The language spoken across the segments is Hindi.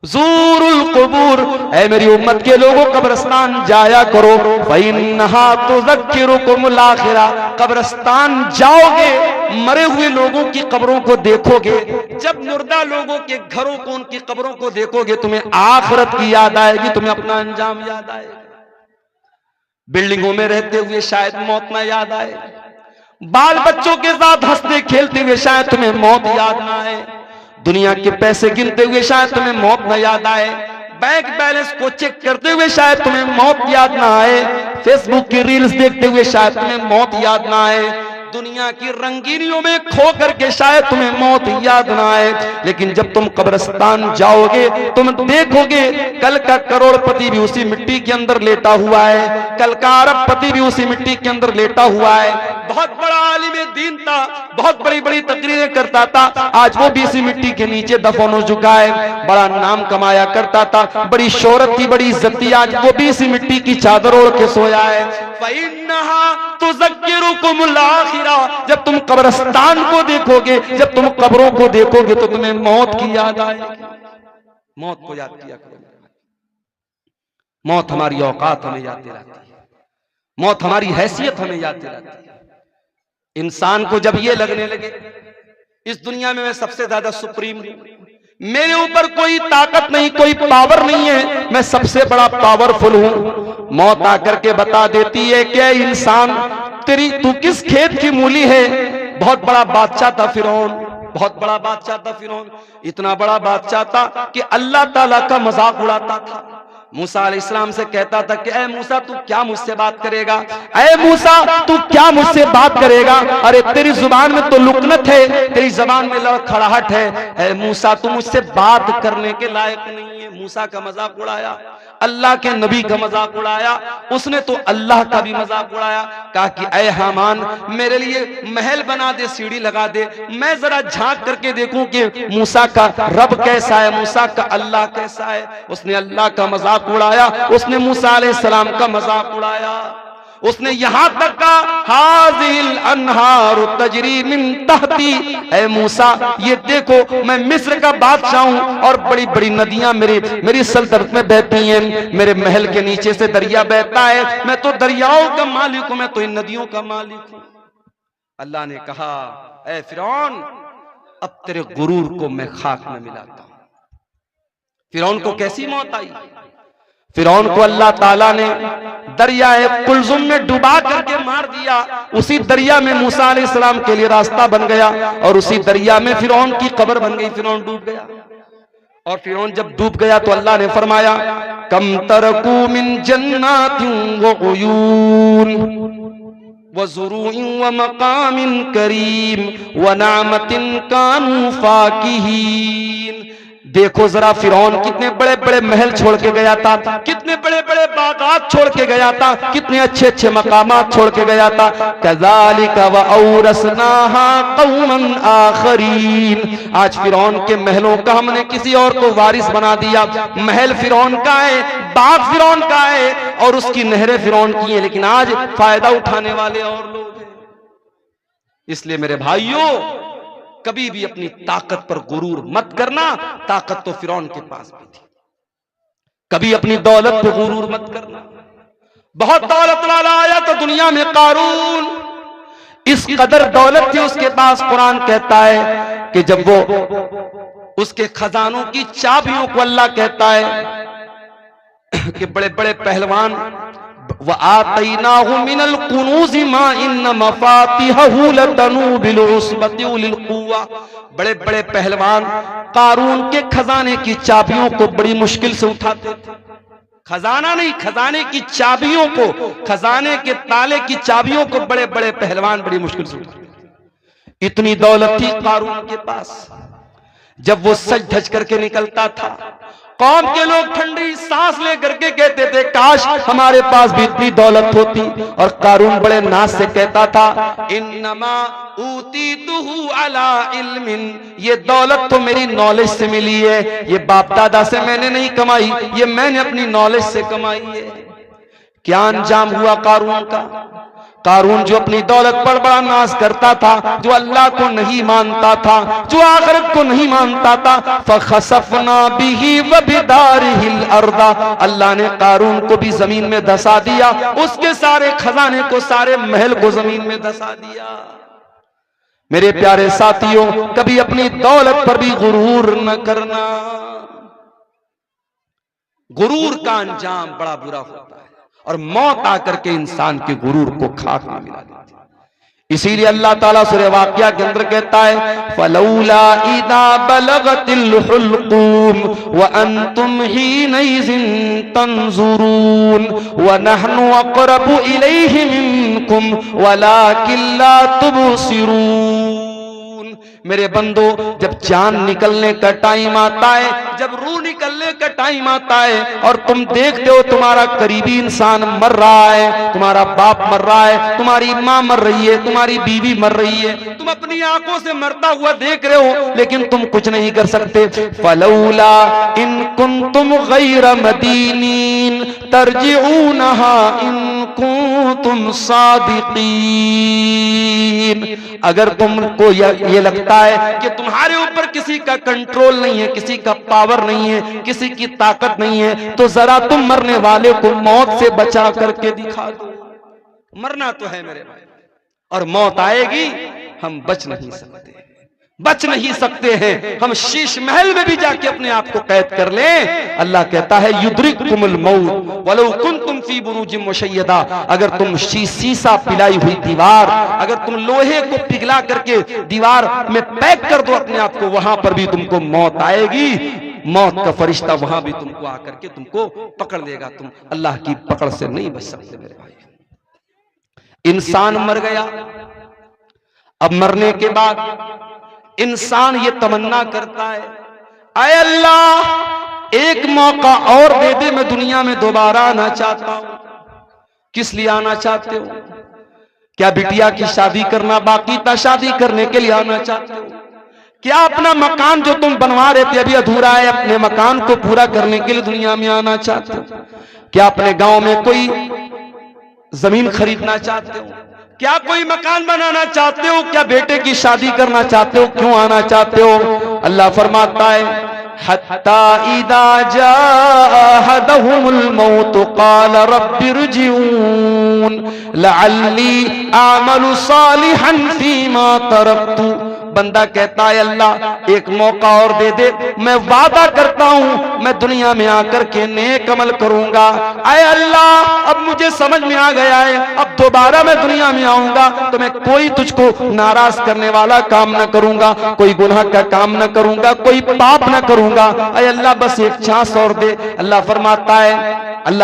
ज़ूरुल क़ुबूर, ऐ मेरी उम्मत के लोगों कब्रिस्तान जाया करो, फ़इन्नहा तुज़क्किरुकुमुल आखिरा, कब्रिस्तान जाओगे, मरे हुए लोगों की कब्रों को देखोगे, जब मुर्दा लोगों के घरों को, उनकी कब्रों को देखोगे, तुम्हें आखिरत की याद आएगी, तुम्हें अपना अंजाम याद आएगा। बिल्डिंगों में रहते हुए शायद मौत ना याद आए, बाल बच्चों के साथ हंसते खेलते हुए शायद तुम्हें मौत याद ना आए, दुनिया के पैसे गिनते हुए शायद तुम्हें मौत न याद आए, बैंक बैलेंस को चेक करते हुए शायद तुम्हें मौत याद ना आए, फेसबुक की रील्स देखते हुए शायद तुम्हें मौत याद ना आए, दुनिया की रंगीनियों में खो करके शायद तुम्हें मौत याद ना आए, लेकिन जब तुम कब्रिस्तान जाओगे तुम देखोगे कल का करोड़पति भी उसी मिट्टी के अंदर लेटा हुआ है, कल का अरबपति भी उसी मिट्टी के अंदर लेटा हुआ है, बहुत बड़ा आलिम दीन था, बहुत बड़ी बड़ी तकरीरें करता था, आज वो भी इसी मिट्टी के नीचे दफन हो चुका है, बड़ा नाम कमाया करता था, बड़ी शोहरत थी, बड़ी इज्जत थी, आज वो भी इसी मिट्टी की चादर ओढ़ के सोया है। फ़इन्नहा तुज़क्किरुकुमुल आखिरा, जब तुम कब्रिस्तान को देखोगे, जब तुम कब्रों को देखोगे तो तुम्हें मौत की याद आएगी। मौत को याद किया करो, मौत हमारी औकात हमें याद दिलाती है, मौत हमारी हैसियत हमें याद दिलाती है। इंसान को जब ये लगने लगे इस दुनिया में मैं सबसे ज्यादा सुप्रीम हूं, मेरे ऊपर कोई ताकत नहीं, कोई पावर नहीं है, मैं सबसे बड़ा पावरफुल हूं, मौत आकर के बता देती है कि इंसान तू किस खेत की मूली है। बहुत बड़ा बादशाह था फिरौन, बहुत बड़ा बादशाह था फिरौन, इतना बड़ा बादशाह था कि अल्लाह ताला का मजाक उड़ाता था। मूसा अलैहिस्सलाम से कहता था कि ऐ मूसा तू क्या मुझसे बात करेगा, ऐ मूसा तू क्या मुझसे बात करेगा, अरे तेरी जुबान में तो लुकनत है, तेरी जुबान में लड़खड़ाहट है, ऐ मूसा तू मुझसे बात करने के लायक नहीं है। मूसा का मजाक उड़ाया, अल्लाह के नबी का मजाक उड़ाया, उसने तो अल्लाह का भी मजाक उड़ाया, कहा कि ऐ हामान मेरे लिए महल बना दे, सीढ़ी लगा दे, मैं जरा झांक करके देखूं कि मूसा का रब कैसा है, मूसा का अल्लाह कैसा है। उसने अल्लाह का मजाक उड़ाया, उसने मूसा अलैहिस्सलाम का मजाक उड़ाया, उसने यहां तक का हाज़िल अनहार तजरी मिन तहती, ऐ मूसा ये देखो मैं मिस्र का बादशाह हूं और बड़ी बड़ी नदियां मेरी सल्तनत में बहती हैं, मेरे महल के नीचे से दरिया बहता है, मैं तो दरियाओं का मालिक हूं, मैं तो इन नदियों का मालिक हूं। अल्लाह ने कहा ऐ फिरौन अब तेरे गुरूर को मैं खाक में मिलाता हूं। फिरौन को कैसी मौत आई, फिरौन को अल्लाह ताला ने दरियाए कुलजुम में डुबा करके मार दिया, उसी दरिया में मूसा अलैहिस्सलाम के लिए रास्ता बन गया और उसी दरिया में फिरौन की कब्र बन गई, फिरौन डूब गया। और फिरौन जब डूब गया तो अल्लाह ने फरमाया कम तरकू मिन जन्नातिन व उयून व ज़ुरूइन व मकामिन करीम व नामतिन कानू फाकिहीन। देखो जरा फिरौन कितने बड़े बड़े महल छोड़ के गया था, कितने बड़े बड़े बागात छोड़ के गया था, कितने अच्छे अच्छे मकामात छोड़ के गया था। कज़ालिका व औरसनाहा कौमन आखरीन, आज फिरौन के महलों का हमने किसी और को वारिस बना दिया। महल फिरौन का है, बाग फिरौन का है और उसकी नहरें फिरौन की है, लेकिन आज फायदा उठाने वाले और लोग हैं। इसलिए मेरे भाइयों कभी भी अपनी ताकत पर गुरूर मत करना, ताकत तो फिरौन के पास भी थी। कभी अपनी दौलत पर गुरूर मत करना। बहुत दौलत वाला आया तो दुनिया में कारून, इस कदर दौलत थी उसके पास, कुरान कहता है कि जब वो उसके खजानों की चाबियों को अल्लाह कहता है कि बड़े बड़े पहलवान व आतैनाहु मिनल कुनूज़ि मा इन्न मफातिहहु लतनू बिल उस्बति उलिल कुव्वा, बड़े बड़े पहलवान कारून के खजाने की चाबियों को बड़ी मुश्किल से उठाते थे। खजाना नहीं, खजाने की चाबियों को, खजाने के ताले की चाबियों को बड़े बड़े पहलवान बड़ी मुश्किल से उठाते। इतनी दौलत थी कारून के पास। जब वो सज धज करके निकलता था कौम के लोग ठंडी सांस लेकर के कहते थे काश हमारे पास भी इतनी दौलत होती। और कारून बड़े नाज से कहता था इन्नमा ऊतीतुहु अला इल्मिन, ये दौलत तो मेरी नॉलेज से मिली है, ये बाप दादा से मैंने नहीं कमाई, ये मैंने अपनी नॉलेज से कमाई है। क्या अंजाम हुआ कारून का? कारून जो अपनी दौलत पर बड़ा नाज करता था, जो अल्लाह को नहीं मानता था, जो आखिरत को नहीं मानता था, फखसफना बिही व बिदारिहिल अर्दा, अल्लाह ने कारून को भी जमीन में धसा दिया, उसके सारे खजाने को, सारे महल को जमीन में धसा दिया। मेरे प्यारे साथियों, कभी अपनी दौलत पर भी गुरूर न करना। गुरूर का अंजाम बड़ा बुरा होता है और मौत आकर के इंसान के गुरूर को खाक में मिला देती है। इसीलिए अल्लाह ताला सूरह वाक़िया के अंदर कहता है, फलौला इदा बलगतिल हुल्कूम व अंतुम हीनइज़िन तंजुरून व नहनु अक़रबु इलैहि मिनकुम वलाकिन ला तुबसिरून। मेरे बंदो, जब जान निकलने का टाइम आता है, जब रूह निकलने का टाइम आता है और तुम देखते हो तुम्हारा करीबी इंसान मर रहा है, तुम्हारा बाप मर रहा है, तुम्हारी माँ मर रही है, तुम्हारी बीवी मर रही है, तुम अपनी आंखों से मरता हुआ देख रहे हो, लेकिन तुम कुछ नहीं कर सकते। फलौला इन कुंतुम गैर मदीनीन तरजिऊनहा इन कुंतुम सादिकीन। अगर तुमको ये लगता है कि तुम्हारे ऊपर किसी का कंट्रोल नहीं है, किसी का पावर नहीं है, किसी की ताकत नहीं है, तो जरा तुम मरने वाले को मौत से बचा करके दिखा दो। मरना तो है मेरे भाई, और मौत आएगी, हम बच नहीं सकते, बच नहीं सकते हैं। हम शीश महल में भी जाके अपने आप को कैद कर लें, अल्लाह कहता है युद्रिकुमुल मौत वलौ कुंतुम फी बुरूजिम मुशय्यदा। अगर तुम शीशा पिलाई हुई दीवार, अगर तुम लोहे को पिघला करके दीवार में पैक कर दो अपने आप को, वहां पर भी तुमको मौत आएगी, मौत का फरिश्ता वहां भी तुमको आकर के तुमको पकड़ लेगा। तुम अल्लाह की पकड़ से नहीं बच सकते मेरे भाई। इंसान मर गया, अब मरने के बाद इंसान ये तमन्ना करता है, आए अल्लाह एक मौका और दे दे, मैं दुनिया में दोबारा आना चाहता हूं। किस लिए आना चाहते हो? क्या बिटिया की शादी करना बाकी था, शादी करने के लिए आना चाहते हो? क्या अपना मकान जो तुम बनवा रहे थे अभी अधूरा है, अपने मकान को पूरा करने के लिए दुनिया में आना चाहते हो? क्या अपने गांव में कोई जमीन खरीदना चाहते हो? क्या कोई मकान बनाना चाहते हो? क्या बेटे की शादी करना चाहते हो? क्यों आना चाहते हो? अल्लाह फरमाता है, हत्ता इदा जाअहदहुमुल मौत क़ाल रब्बिरजिऊन लअल्ली आमलु सालिहन फीमा तरक्तु। बंदा कहता है अल्लाह एक मौका और दे दे, मैं वादा करता हूं मैं दुनिया में आकर के नेक अमल करूंगा। आए अल्लाह अब मुझे समझ में आ गया है, अब दोबारा मैं दुनिया में आऊंगा तो मैं कोई तुझको नाराज करने वाला काम न करूंगा, कोई गुनाह का काम न करूंगा, कोई पाप न करूंगा। आए अल्लाह बस एक चांस और दे। अल्लाह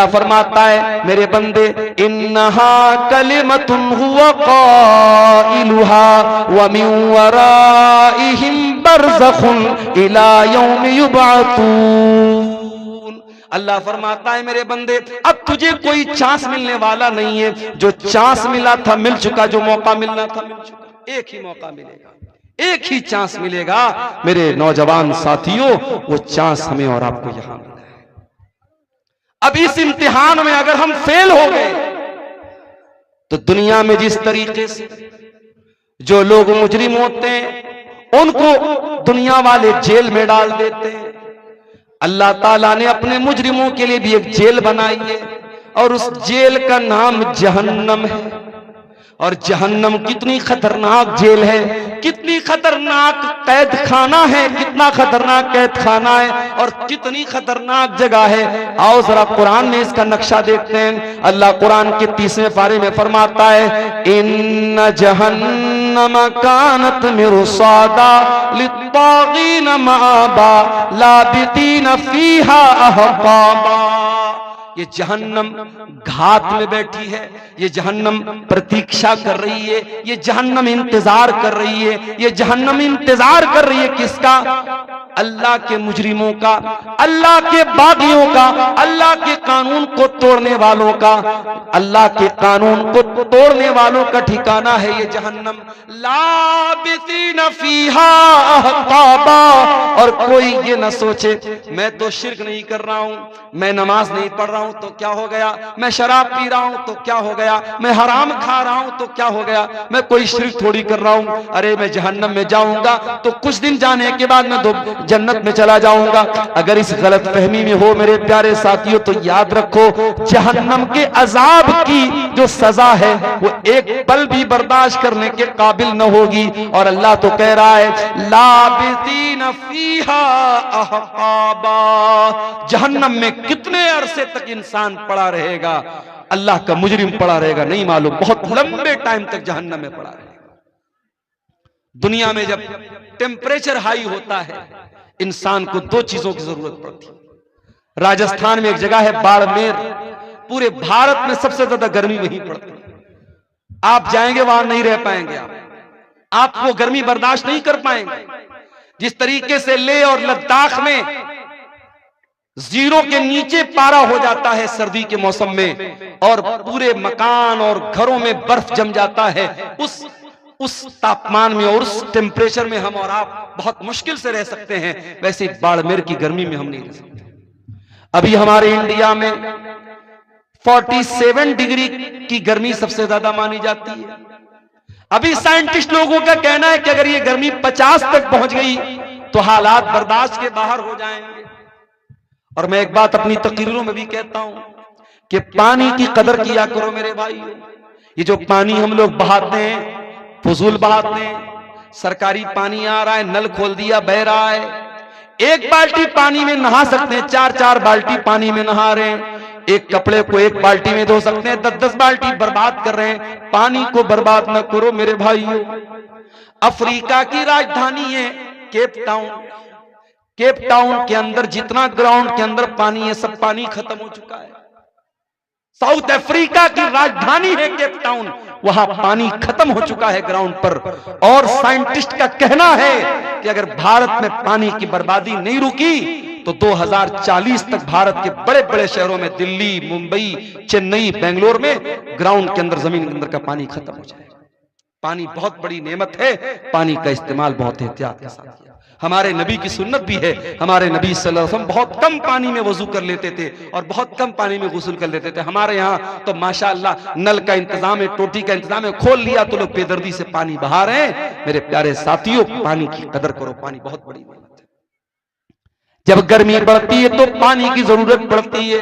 फरमाता है मेरे बंदे, इन्नहा कलिमतुन हुवा क़ाइलुहा व मिन वराइहिम बरज़खुन इला यौमि युबअतून। अल्लाह फरमाता है मेरे बंदे, अब तुझे कोई चांस मिलने वाला नहीं है, जो चांस मिला था मिल चुका, जो मौका मिलना था मिल चुका। एक ही मौका मिलेगा, एक ही चांस मिलेगा मेरे नौजवान साथियों, वो चांस हमें और आपको यहां मिला है। अब इस इम्तिहान में अगर हम फेल हो गए तो दुनिया में जिस तरीके से जो लोग मुजरिम होते हैं उनको दुनिया वाले जेल में डाल देते हैं, अल्लाह ताला ने अपने मुजरिमों के लिए भी एक जेल बनाई है और उस जेल का नाम जहन्नम है। और जहन्नम कितनी खतरनाक जेल है, कितनी खतरनाक कैद खाना है, कितना खतरनाक कैद खाना है और कितनी खतरनाक जगह है। आओ जरा कुरान में इसका नक्शा देखते हैं। अल्लाह कुरान के 30वें पारे में फरमाता है, इन्न जहन्नम कानत मिरसादा लित्तागीन माबा लाबितीन फीहा अहकाबा। ये जहन्नम घात में बैठी है, ये जहन्नम प्रतीक्षा कर रही है, ये जहन्नम इंतजार कर रही है, ये जहन्नम इंतजार कर रही है किसका? अल्लाह के मुजरिमों का, अल्लाह के बागियों का, अल्लाह के कानून को तोड़ने वालों का। अल्लाह के कानून को तोड़ने वालों का ठिकाना है ये जहन्नम। लाबिसीन फीहा अहकाबा। और कोई ये ना सोचे मैं तो शिर्क नहीं कर रहा हूं, मैं नमाज नहीं पढ़ रहा हूं, हूं तो क्या हो गया, मैं शराब पी रहा हूं तो क्या हो गया, मैं हराम खा रहा हूं तो क्या हो गया, मैं कोई शिर्क थोड़ी कर रहा हूं, अरे मैं जहन्नम में जाऊंगा तो कुछ दिन जाने के बाद मैं जन्नत में चला जाऊंगा। अगर इस गलत फहमी में हो मेरे प्यारे साथियों तो याद रखो जहन्नम के अजाब की जो सजा है वो एक पल भी बर्दाश्त करने के काबिल न होगी। और अल्लाह तो कह रहा है लाबितीन फीहा अहकाबा, जहन्नम में कितने अरसे तक इंसान पड़ा रहेगा, अल्लाह का मुजरिम पड़ा रहेगा नहीं मालूम, बहुत लंबे टाइम तक जहन्नम में पड़ा रहेगा। दुनिया में जब टेम्परेचर हाई होता है इंसान को दो चीजों की जरूरत पड़ती है। राजस्थान में एक जगह है बाड़मेर, पूरे भारत में सबसे ज्यादा गर्मी वहीं पड़ती है। आप जाएंगे वहां नहीं रह पाएंगे, आप वो गर्मी बर्दाश्त नहीं कर पाएंगे। जिस तरीके से लेह और लद्दाख में 0 के नीचे पारा हो जाता है सर्दी के मौसम में और पूरे मकान और घरों में बर्फ जम जाता है, उस तापमान में और उस टेम्परेचर में हम और आप बहुत मुश्किल से रह सकते हैं, वैसे बाड़मेर की गर्मी में हम नहीं रह सकते। अभी हमारे इंडिया में 47 डिग्री की गर्मी सबसे ज्यादा मानी जाती है। अभी साइंटिस्ट लोगों का कहना है कि अगर ये गर्मी 50 तक पहुंच गई तो हालात बर्दाश्त के बाहर हो जाएंगे। और मैं एक बात अपनी तकरीरों में भी कहता हूं कि पानी की कदर किया करो मेरे भाई। ये जो पानी हम लोग बहाते हैं, फजूल बहाते हैं, सरकारी पानी आ रहा है, नल खोल दिया बह रहा है, एक बाल्टी पानी में नहा सकते हैं, 4-4 बाल्टी पानी में नहा रहे हैं, एक कपड़े को एक बाल्टी में धो सकते हैं, 10-10 बाल्टी बर्बाद कर रहे हैं। पानी को बर्बाद न करो मेरे भाइयों। अफ्रीका की राजधानी है केप टाउन, केप टाउन के अंदर जितना ग्राउंड के अंदर पानी है सब पानी खत्म हो चुका है। साउथ अफ्रीका की राजधानी है केप टाउन, वहां पानी खत्म हो चुका है ग्राउंड पर। और साइंटिस्ट का कहना है कि अगर भारत में पानी की बर्बादी नहीं रुकी तो 2040 तक भारत के बड़े बड़े शहरों में, दिल्ली, मुंबई, चेन्नई, बेंगलोर में ग्राउंड के अंदर, जमीन के अंदर का पानी खत्म हो जाएगा। पानी बहुत बड़ी नेमत है, पानी का इस्तेमाल बहुत एहतियात के साथ किया। हमारे नबी की सुन्नत भी है, हमारे नबी सल्लल्लाहु अलैहि वसल्लम बहुत कम पानी में वजू कर लेते थे और बहुत कम पानी में गुस्ल कर लेते थे। हमारे यहाँ तो माशाअल्लाह नल का इंतजाम है, टोटी का इंतजाम है, खोल लिया तो लोग बेदर्दी से पानी बहा रहे हैं। मेरे प्यारे साथियों, पानी की कदर करो, पानी बहुत बड़ी नेमत है। जब गर्मी बढ़ती है तो पानी की जरूरत पड़ती है,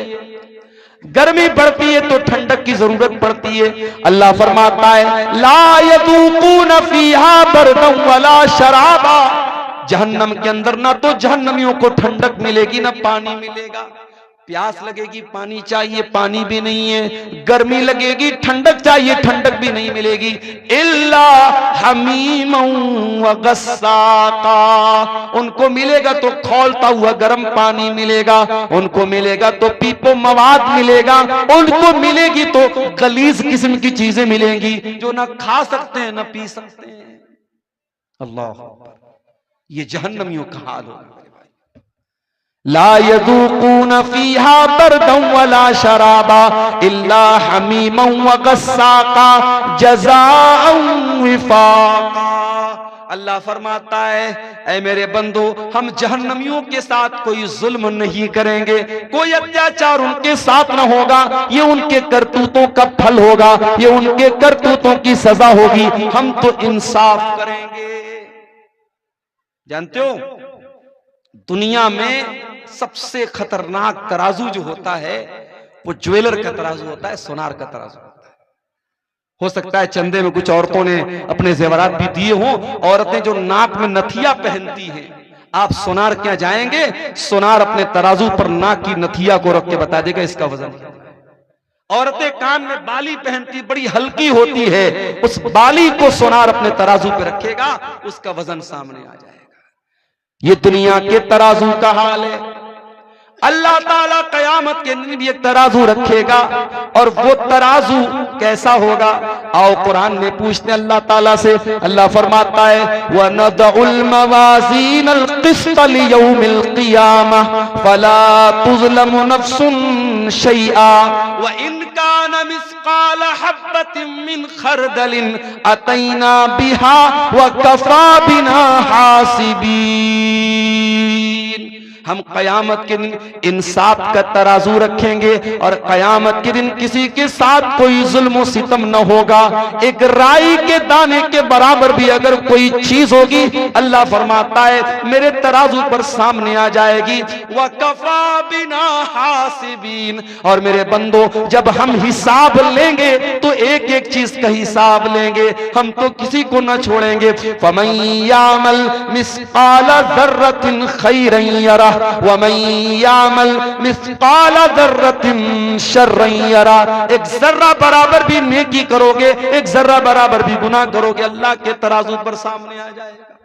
गर्मी बढ़ती है तो ठंडक की जरूरत पड़ती है। अल्लाह फरमाता है ला यदूकून फीहा बरदन वला शराबा, जहन्नम के अंदर ना तो जहन्नमियों को ठंडक मिलेगी ना पानी मिलेगा। प्यास लगेगी पानी चाहिए, पानी भी नहीं है, गर्मी लगेगी ठंडक चाहिए, ठंडक भी नहीं मिलेगी। इल्ला हमीमन व गस्साका, उनको मिलेगा तो खौलता हुआ गर्म पानी मिलेगा, उनको मिलेगा तो पीपो मवाद मिलेगा, उनको मिलेगी तो गलीज किस्म की चीजें मिलेंगी जो ना खा सकते हैं ना पी सकते हैं। अल्लाह, ये जहन्नमियों का हाल होगा। ला यदूकून फीहा बरदन वला शराबा इल्ला हमीमन व गस्साका जज़ाअन विफाका। अल्लाह फरमाता है ऐ मेरे बंदो, हम जहन्नमियों के साथ कोई जुल्म नहीं करेंगे, कोई अत्याचार उनके साथ न होगा, ये उनके करतूतों का फल होगा, ये उनके करतूतों की सजा होगी, हम तो इंसाफ करेंगे। जानते हो दुनिया में सबसे खतरनाक तराजू जो होता है वो ज्वेलर का तराजू होता है, सोनार का तराजू होता है। हो सकता है चंदे में कुछ औरतों ने अपने जेवरात भी दिए हों, औरतें जो नाक में नथिया पहनती हैं, आप सोनार क्या जाएंगे, सोनार अपने तराजू पर नाक की नथिया को रख के बता देगा इसका वजन। औरतें कान में बाली पहनती, बड़ी हल्की होती है, उस बाली को सोनार अपने तराजू पे रखेगा, उसका वजन सामने आ जाएगा। ये दुनिया के तराजू का हाल है। अल्लाह ताला कयामत के दिन भी एक तराजू रखेगा, और वो तराजू कैसा होगा, आओ कुरान में पूछते अल्लाह ताला से। अल्लाह फरमाता है व नदउल मवाज़ीनल क़िस्त लियौमिल क़ियामह फला तुज़लमु नफ्सुन शैआ व इन कान मिस्क़ाल हब्बतिन मिन खरदलिन अतैना बिहा व कफ़ा बिना हासिबीन। हम कयामत के दिन इंसाफ का तराजू रखेंगे और कयामत के दिन किसी के साथ कोई जुल्म सितम न होगा। एक राई के दाने के बराबर भी अगर कोई चीज होगी, अल्लाह फरमाता है मेरे तराजू पर सामने आ जाएगी। वकफा बिना हासिबीन, और मेरे बंदो जब हम हिसाब लेंगे तो एक एक चीज का हिसाब लेंगे, हम तो किसी को न छोड़ेंगे। फमन यामल मिस्काल दर्रतिन खैरन यरह वमन यामल मिस्काल दर्रतिन शर्रन यरह। एक जर्रा बराबर भी नेकी करोगे, एक जर्रा बराबर भी गुनाह करोगे, अल्लाह के तराजू पर सामने आ जाएगा।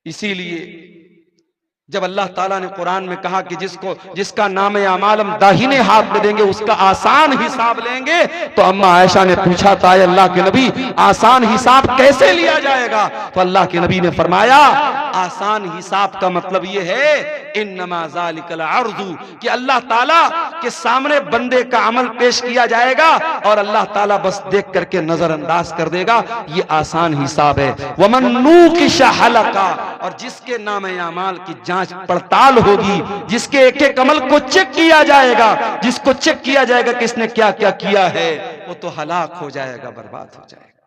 इसीलिए जब अल्लाह ताला ने कुरान में कहा कि जिसका नाम अमाल हम दाहिने हाथ में देंगे उसका आसान हिसाब लेंगे, तो अम्मा आयशा ने पूछा था अल्लाह के नबी आसान हिसाब कैसे लिया जाएगा? तो अल्लाह के नबी ने फरमाया आसान हिसाब का मतलब यह है इन्नमा ज़ालिकल अर्ज़ु, कि अल्लाह ताला के सामने बंदे का अमल पेश किया जाएगा और अल्लाह ताला बस देख करके नजरअंदाज कर देगा। ये आसान हिसाब है। वमन नूकिश हलका, और जिसके नाम अमाल की जांच पड़ताल होगी, जिसके एक एक अमल को चेक किया जाएगा, जिसको चेक किया जाएगा किसने क्या क्या किया है, वो तो हलाक हो जाएगा, बर्बाद हो जाएगा।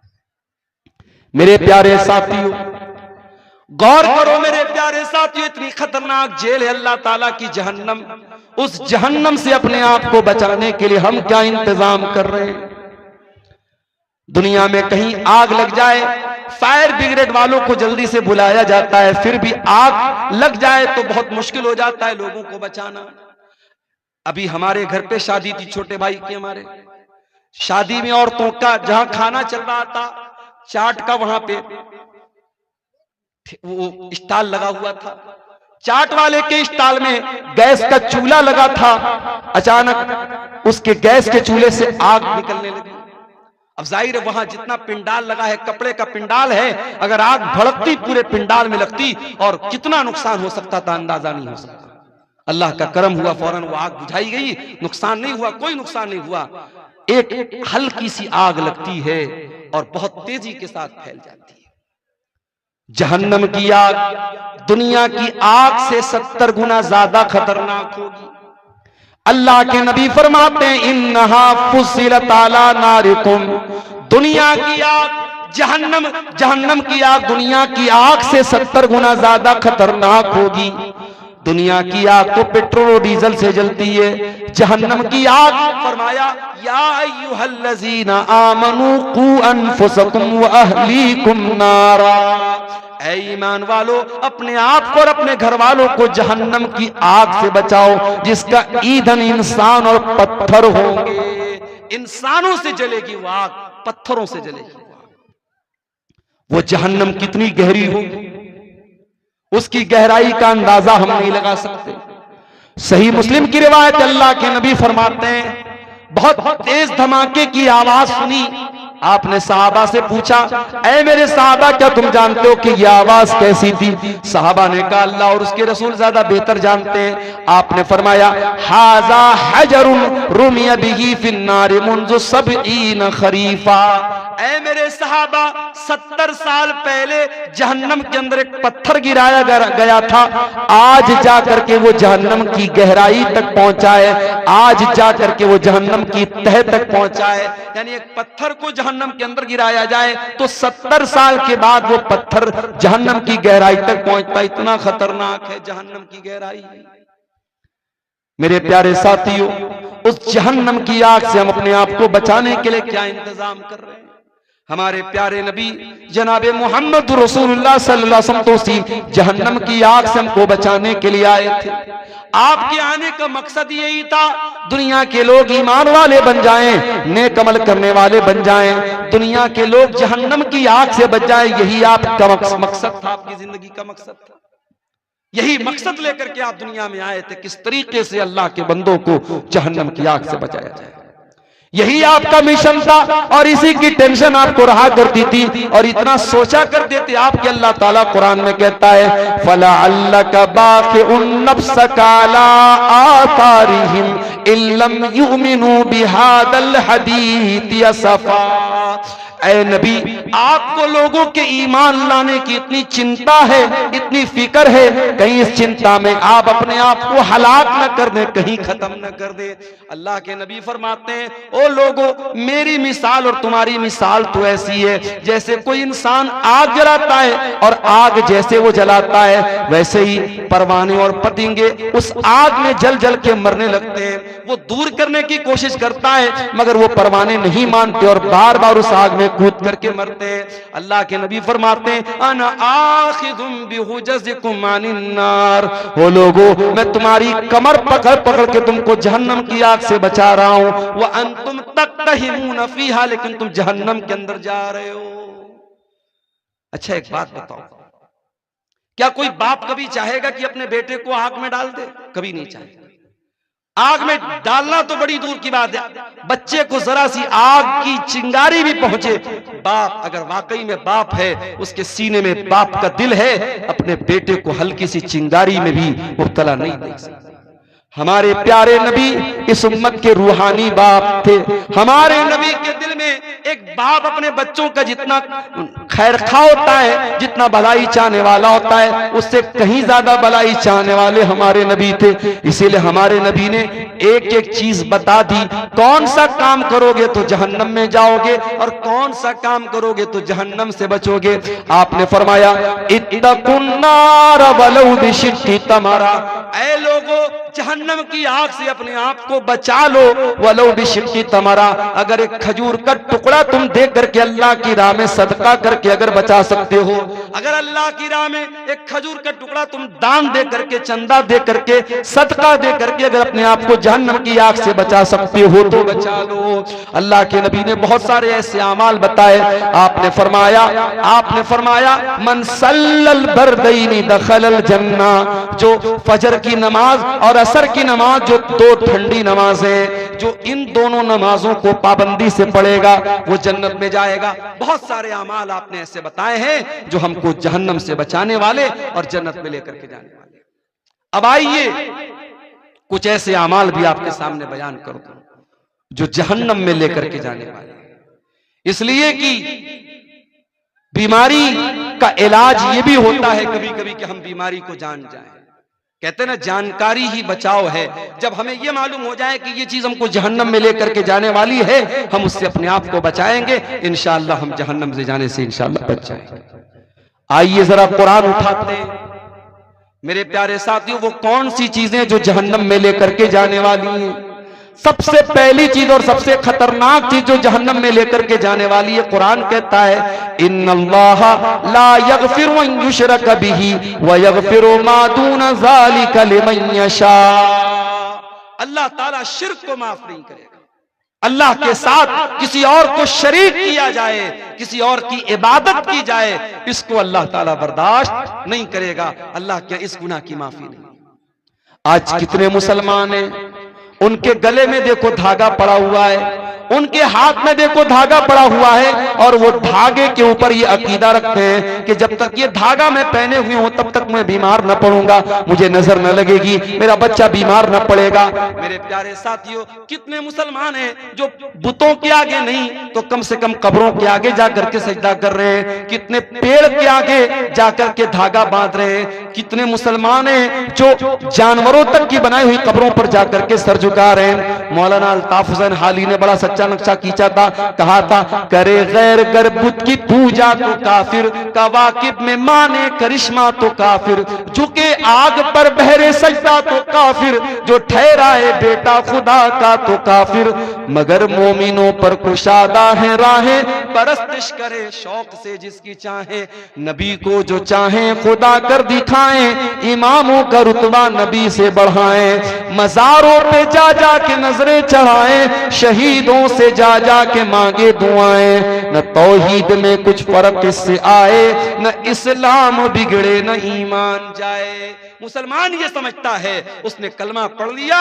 मेरे प्यारे साथियों गौर करो, मेरे प्यारे साथियों, इतनी खतरनाक जेल है अल्लाह ताला की जहन्नम। उस जहन्नम से अपने आप को बचाने के लिए हम क्या इंतजाम कर रहे हैं? दुनिया में कहीं आग लग जाए, फायर ब्रिगेड वालों को जल्दी से बुलाया जाता है, फिर भी आग लग जाए तो बहुत मुश्किल हो जाता है लोगों को बचाना। अभी हमारे घर पे शादी थी, छोटे भाई की, हमारे शादी में औरतों का जहां खाना चल रहा था, चाट का वहां पे वो स्टॉल लगा हुआ था। चाट वाले के स्टॉल में गैस का चूल्हा लगा था। अचानक उसके गैस के चूल्हे से आग निकलने लगी। अब जाहिर है वहां जितना पिंडाल लगा है, कपड़े का पिंडाल है, अगर आग भड़कती पूरे पिंडाल में लगती और कितना नुकसान हो सकता था अंदाजा नहीं हो सकता। अल्लाह का करम हुआ, फौरन वो आग बुझाई गई, नुकसान नहीं हुआ, कोई नुकसान नहीं हुआ। एक हल्की सी आग लगती है और बहुत तेजी के साथ फैल जाती है। जहन्नम की आग दुनिया की आग से 70 गुना ज्यादा खतरनाक होगी। अल्लाह के नबी फरमाते हैं इन्नहा फुस्सिलत अला नारिकुम, दुनिया की आग जहन्नम की आग दुनिया की आग से 70 गुना ज्यादा खतरनाक होगी। दुनिया की आग तो पेट्रोल और डीजल से जलती है, जहन्नम की आग फरमाया या अय्युहल्लज़ीना आमनू कू अनफुसकुम व अहलीकुम नारा, ऐ ईमान वालो अपने आप को और अपने घर वालों को जहन्नम की आग से बचाओ, जिसका ईंधन इंसान और पत्थर होंगे। इंसानों से जलेगी वो आग, पत्थरों से जलेगी वो आग। वो जहन्नम कितनी गहरी होगी, उसकी गहराई का अंदाजा हम नहीं लगा सकते। सही मुस्लिम की रिवायत, अल्लाह के नबी फरमाते हैं बहुत तेज धमाके की आवाज सुनी। आपने सहाबा से पूछा ऐ मेरे सहाबा क्या तुम जानते हो कि यह आवाज कैसी थी? सहाबा ने कहा अल्लाह और उसके रसूल ज्यादा बेहतर जानते हैं। आपने फरमाया हाजा हजरुन रुमिया बिही फिन्नार मुंज़ु सबईन खरीफा, ऐ मेरे सहाबा 70 साल पहले जहन्नम के अंदर एक पत्थर गिराया गया था, आज जाकर के वो जहन्नम की गहराई तक पहुंचा है, आज जाकर के वो जहन्नम की तह तक पहुंचा है। यानी एक पत्थर को जहन्नम के अंदर गिराया जाए तो 70 साल के बाद वो पत्थर जहन्नम की गहराई तक पहुंचता। इतना खतरनाक है जहन्नम की गहराई। मेरे प्यारे साथियों, उस जहन्नम की आग से हम अपने आप को बचाने के लिए क्या इंतजाम कर रहे हैं? हमारे प्यारे नबी जनाबे मोहम्मद रसूलुल्लाह सल्लल्लाहु अलैहि वसल्लम तो उसी जहन्नम की आग से हमको बचाने के लिए आए थे। आपके आने का मकसद यही था दुनिया के लोग ईमान वाले बन जाएं, नेक अमल करने वाले बन जाएं, दुनिया के लोग जहन्नम की आग से बच जाएं। यही आपका मकसद था, आपकी जिंदगी का मकसद था। यही मकसद लेकर के आप दुनिया में आए थे, किस तरीके से अल्लाह के बंदों को जहन्नम की आग से बचाया जाए। यही आपका मिशन था और इसी की टेंशन आपको रहा करती थी और इतना सोचा करते थे आप कि अल्लाह ताला कुरान में कहता है फलअल्लका बाखिउन नफ्सका अला आतारिहिम इल्लम युमिनू बिहादल हदीथ असफा, ऐ नबी, आपको लोगों के ईमान लाने की इतनी चिंता है, इतनी फिक्र है, कहीं इस चिंता में आप अपने आप को हलाक न कर दें, कहीं खत्म न कर दे। अल्लाह के नबी फरमाते हैं, ओ लोगों, मेरी मिसाल और तुम्हारी मिसाल तो ऐसी है जैसे कोई इंसान आग जलाता है और आग जैसे वो जलाता है वैसे ही परवाने और पतंगे उस आग में जल जल के मरने लगते हैं। वो दूर करने की कोशिश करता है मगर वो परवाने नहीं मानते और बार बार उस आग में कूद करके मरते हैं। अल्लाह के नबी फरमाते हैं, अना आखिजुम बिहुजजिकुम अनिन नार, ओ लोगों, मैं तुम्हारी कमर पकड़ पकड़ के तुमको जहन्नम की आग से बचा रहा हूं। व अंतुम तक्तहिमून फीहा, लेकिन तुम जहन्नम के अंदर जा रहे हो। अच्छा एक बात बताओ, क्या कोई बाप कभी चाहेगा कि अपने बेटे को आग में डाल दे? कभी नहीं चाहेगा। आग में डालना तो बड़ी दूर की बात है, बच्चे को जरा सी आग की चिंगारी भी पहुंचे, बाप अगर वाकई में बाप है, उसके सीने में बाप का दिल है, अपने बेटे को हल्की सी चिंगारी में भी मुब्तला नहीं देख सकता। हमारे प्यारे नबी इस उम्मत के रूहानी बाप थे। हमारे नबी के दिल में एक बाप अपने बच्चों का जितना खैरखा होता है, जितना भलाई चाहने वाला होता है, उससे कहीं ज्यादा भलाई चाहने वाले हमारे नबी थे। इसीलिए हमारे नबी ने एक एक चीज बता दी, कौन सा काम करोगे तो जहन्नम में जाओगे और कौन सा काम करोगे तो जहन्नम से बचोगे। आपने फरमाया, इत्तकुन नार वलौ बिशिक्की तमरा, ऐ लोगों, जहन्नम की आग से अपने आप को बचा लो, वलो बिशिक्की तमरा, अगर एक खजूर का टुकड़ा तुम दे करके अल्लाह की राह में सदका करके अगर बचा सकते हो, अगर अल्लाह की राह में एक खजूर का टुकड़ा तुम दान दे करके, चंदा दे करके, सदका दे करके अगर अपने आप को जहन्नम की आग से बचा सकते हो तो बचा लो। अल्लाह के नबी ने बहुत सारे ऐसे अमाल बताए। आपने फरमाया मन सल्लल बरदैनी दखलल जन्ना, जो फजर की नमाज और असर की नमाज, जो दो ठंडी नमाजें, जो इन दोनों नमाजों को पाबंदी से पढ़ेगा वो जन्नत में जाएगा। बहुत सारे अमाल आपने ऐसे बताए हैं जो हमको जहन्नम से बचाने वाले और जन्नत में लेकर के जाने वाले। अब आइए कुछ ऐसे अमाल भी आपके सामने बयान कर दूं जो जहन्नम में लेकर के जाने वाले, इसलिए कि बीमारी का इलाज ये भी होता है कभी कभी कि हम बीमारी को जान जाएं। कहते ना, जानकारी ही बचाव है। जब हमें यह मालूम हो जाए कि ये चीज हमको जहन्नम में लेकर के जाने वाली है, हम उससे अपने आप को बचाएंगे, इंशाअल्लाह हम जहन्नम से जाने से इंशाअल्लाह बच जाएंगे। आइए जरा कुरान उठाते हैं मेरे प्यारे साथियों, वो कौन सी चीजें जो जहन्नम में लेकर के जाने वाली हैं। सबसे पहली चीज और सबसे खतरनाक चीज जो जहन्नम में लेकर के जाने वाली है, कुरान कहता है, इन्नल्लाह ला यगफिरु अन युशरक बिही व यगफिरु मा दून ज़ालिका लिमन यशा। अल्लाह ताला शिर्क को माफ नहीं करेगा। अल्लाह के साथ किसी और को शरीक किया जाए, किसी और की इबादत की जाए, इसको अल्लाह ताला बर्दाश्त नहीं करेगा। अल्लाह क्या इस गुनाह की माफी नहीं। आज कितने मुसलमान हैं, उनके गले में देखो धागा पड़ा हुआ है, उनके हाथ में देखो धागा पड़ा हुआ है, और वो धागे के ऊपर ये अकीदा रखते हैं कि जब तक ये धागा मैं पहने हुए हूं तब तक मैं बीमार न पड़ूंगा, मुझे नजर न लगेगी, मेरा बच्चा बीमार न पड़ेगा। मेरे प्यारे साथियों, कितने मुसलमान हैं जो बुतों के आगे नहीं तो कम से कम कब्रों के आगे जाकर के सजदा कर रहे हैं, कितने पेड़ के आगे जाकर के धागा बांध रहे हैं, कितने मुसलमान हैं जो जानवरों तक की बनाई हुई कब्रों पर जाकर के सर झुका रहे हैं। मौलाना अल्ताफ हुसैन हाली ने बड़ा सच्चा नक्शा खींचा था, कहा था, करे गैर गर बुत की पूजा तो काफिर, कवाकिब में माने करिश्मा तो काफिर, झुके आग पर बहरे सजदा तो काफिर, जो ठहराए बेटा खुदा का तो काफिर, मगर मोमिनों पर कुशादा है राहें, परस्तिश करे शौक से जिसकी चाहे, नबी को जो चाहे खुदा कर दिखाएं, इमामों का रुतबा नबी से बढ़ाएं, मजारों पे जा जा के नजरें चढ़ाएं, शहीदों से जा जा के मांगे दुआएं, न तौहीद में कुछ फर्क इससे आए, न इस्लाम बिगड़े न ईमान जाए। मुसलमान ये समझता है उसने कलमा पढ़ लिया,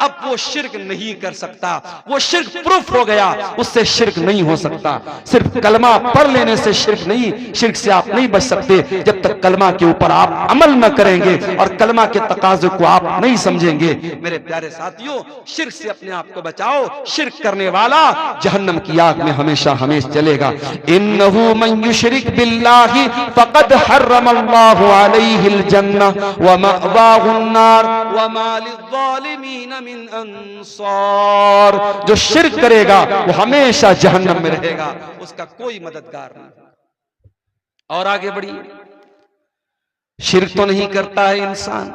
अब वो शिर्क नहीं कर सकता, वो शिर्क प्रूफ हो गया, उससे शिर्क नहीं हो सकता। सिर्फ कलमा पढ़ लेने से शिर्क नहीं, शिर्क से आप नहीं बच सकते जब तक कलमा के ऊपर आप अमल न करेंगे और कलमा के तकाजे को आप नहीं समझेंगे। मेरे प्यारे साथियों, शिर्क से अपने आप को बचाओ। शिर्क करने वाला जहन्नम की आग में हमेशा हमेशा चलेगा। इन्नहु मन युशरिक बिल्लाहि फक़द हर्रमल्लाहु अलैहिल जन्नह व मअवाहुन नार व मा लिज़्ज़ालिमीन मिन अंसार। जो शिर्क करेगा वो हमेशा जहन्नम में रहेगा, उसका कोई मददगार नहीं। और आगे बढ़िए, शिर्क तो नहीं करता है इंसान,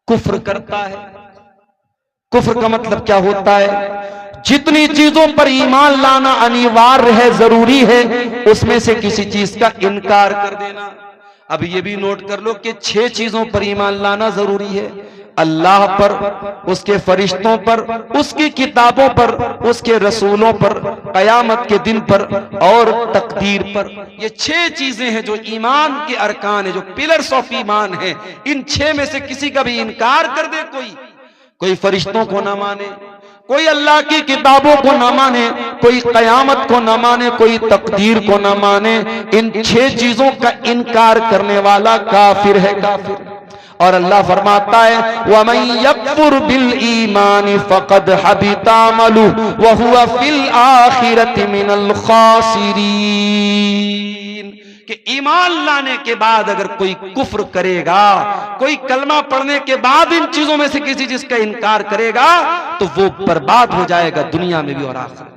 कुफ्र करता है। कुफ्र का मतलब क्या होता है? जितनी चीजों पर ईमान लाना अनिवार्य है, जरूरी है, उसमें से किसी चीज का इनकार कर देना। अब ये भी नोट कर लो कि 6 चीजों पर ईमान लाना जरूरी है। अल्लाह पर, उसके फरिश्तों पर, उसकी किताबों पर, उसके रसूलों पर, कयामत के दिन पर और तकदीर पर। ये 6 चीजें हैं जो ईमान के अरकान है, जो पिलर्स ऑफ ईमान है। इन 6 में से किसी का भी इनकार कर दे, कोई फरिश्तों को ना माने, कोई अल्लाह की किताबों को ना माने, कोई कयामत को ना माने, कोई तकदीर को ना माने, इन 6 चीजों का इनकार करने वाला काफिर है, काफिर। और अल्लाह फरमाता है वमन यकफुर बिल ईमान फक़द हबिता अमलुहु व हुवा फिल आखिरति मिनल खासिरीन। कि ईमान लाने के बाद अगर कोई कुफ्र करेगा, कोई कलमा पढ़ने के बाद इन चीजों में से किसी चीज का इनकार करेगा, तो वो बर्बाद हो जाएगा दुनिया में भी और आखिरत में।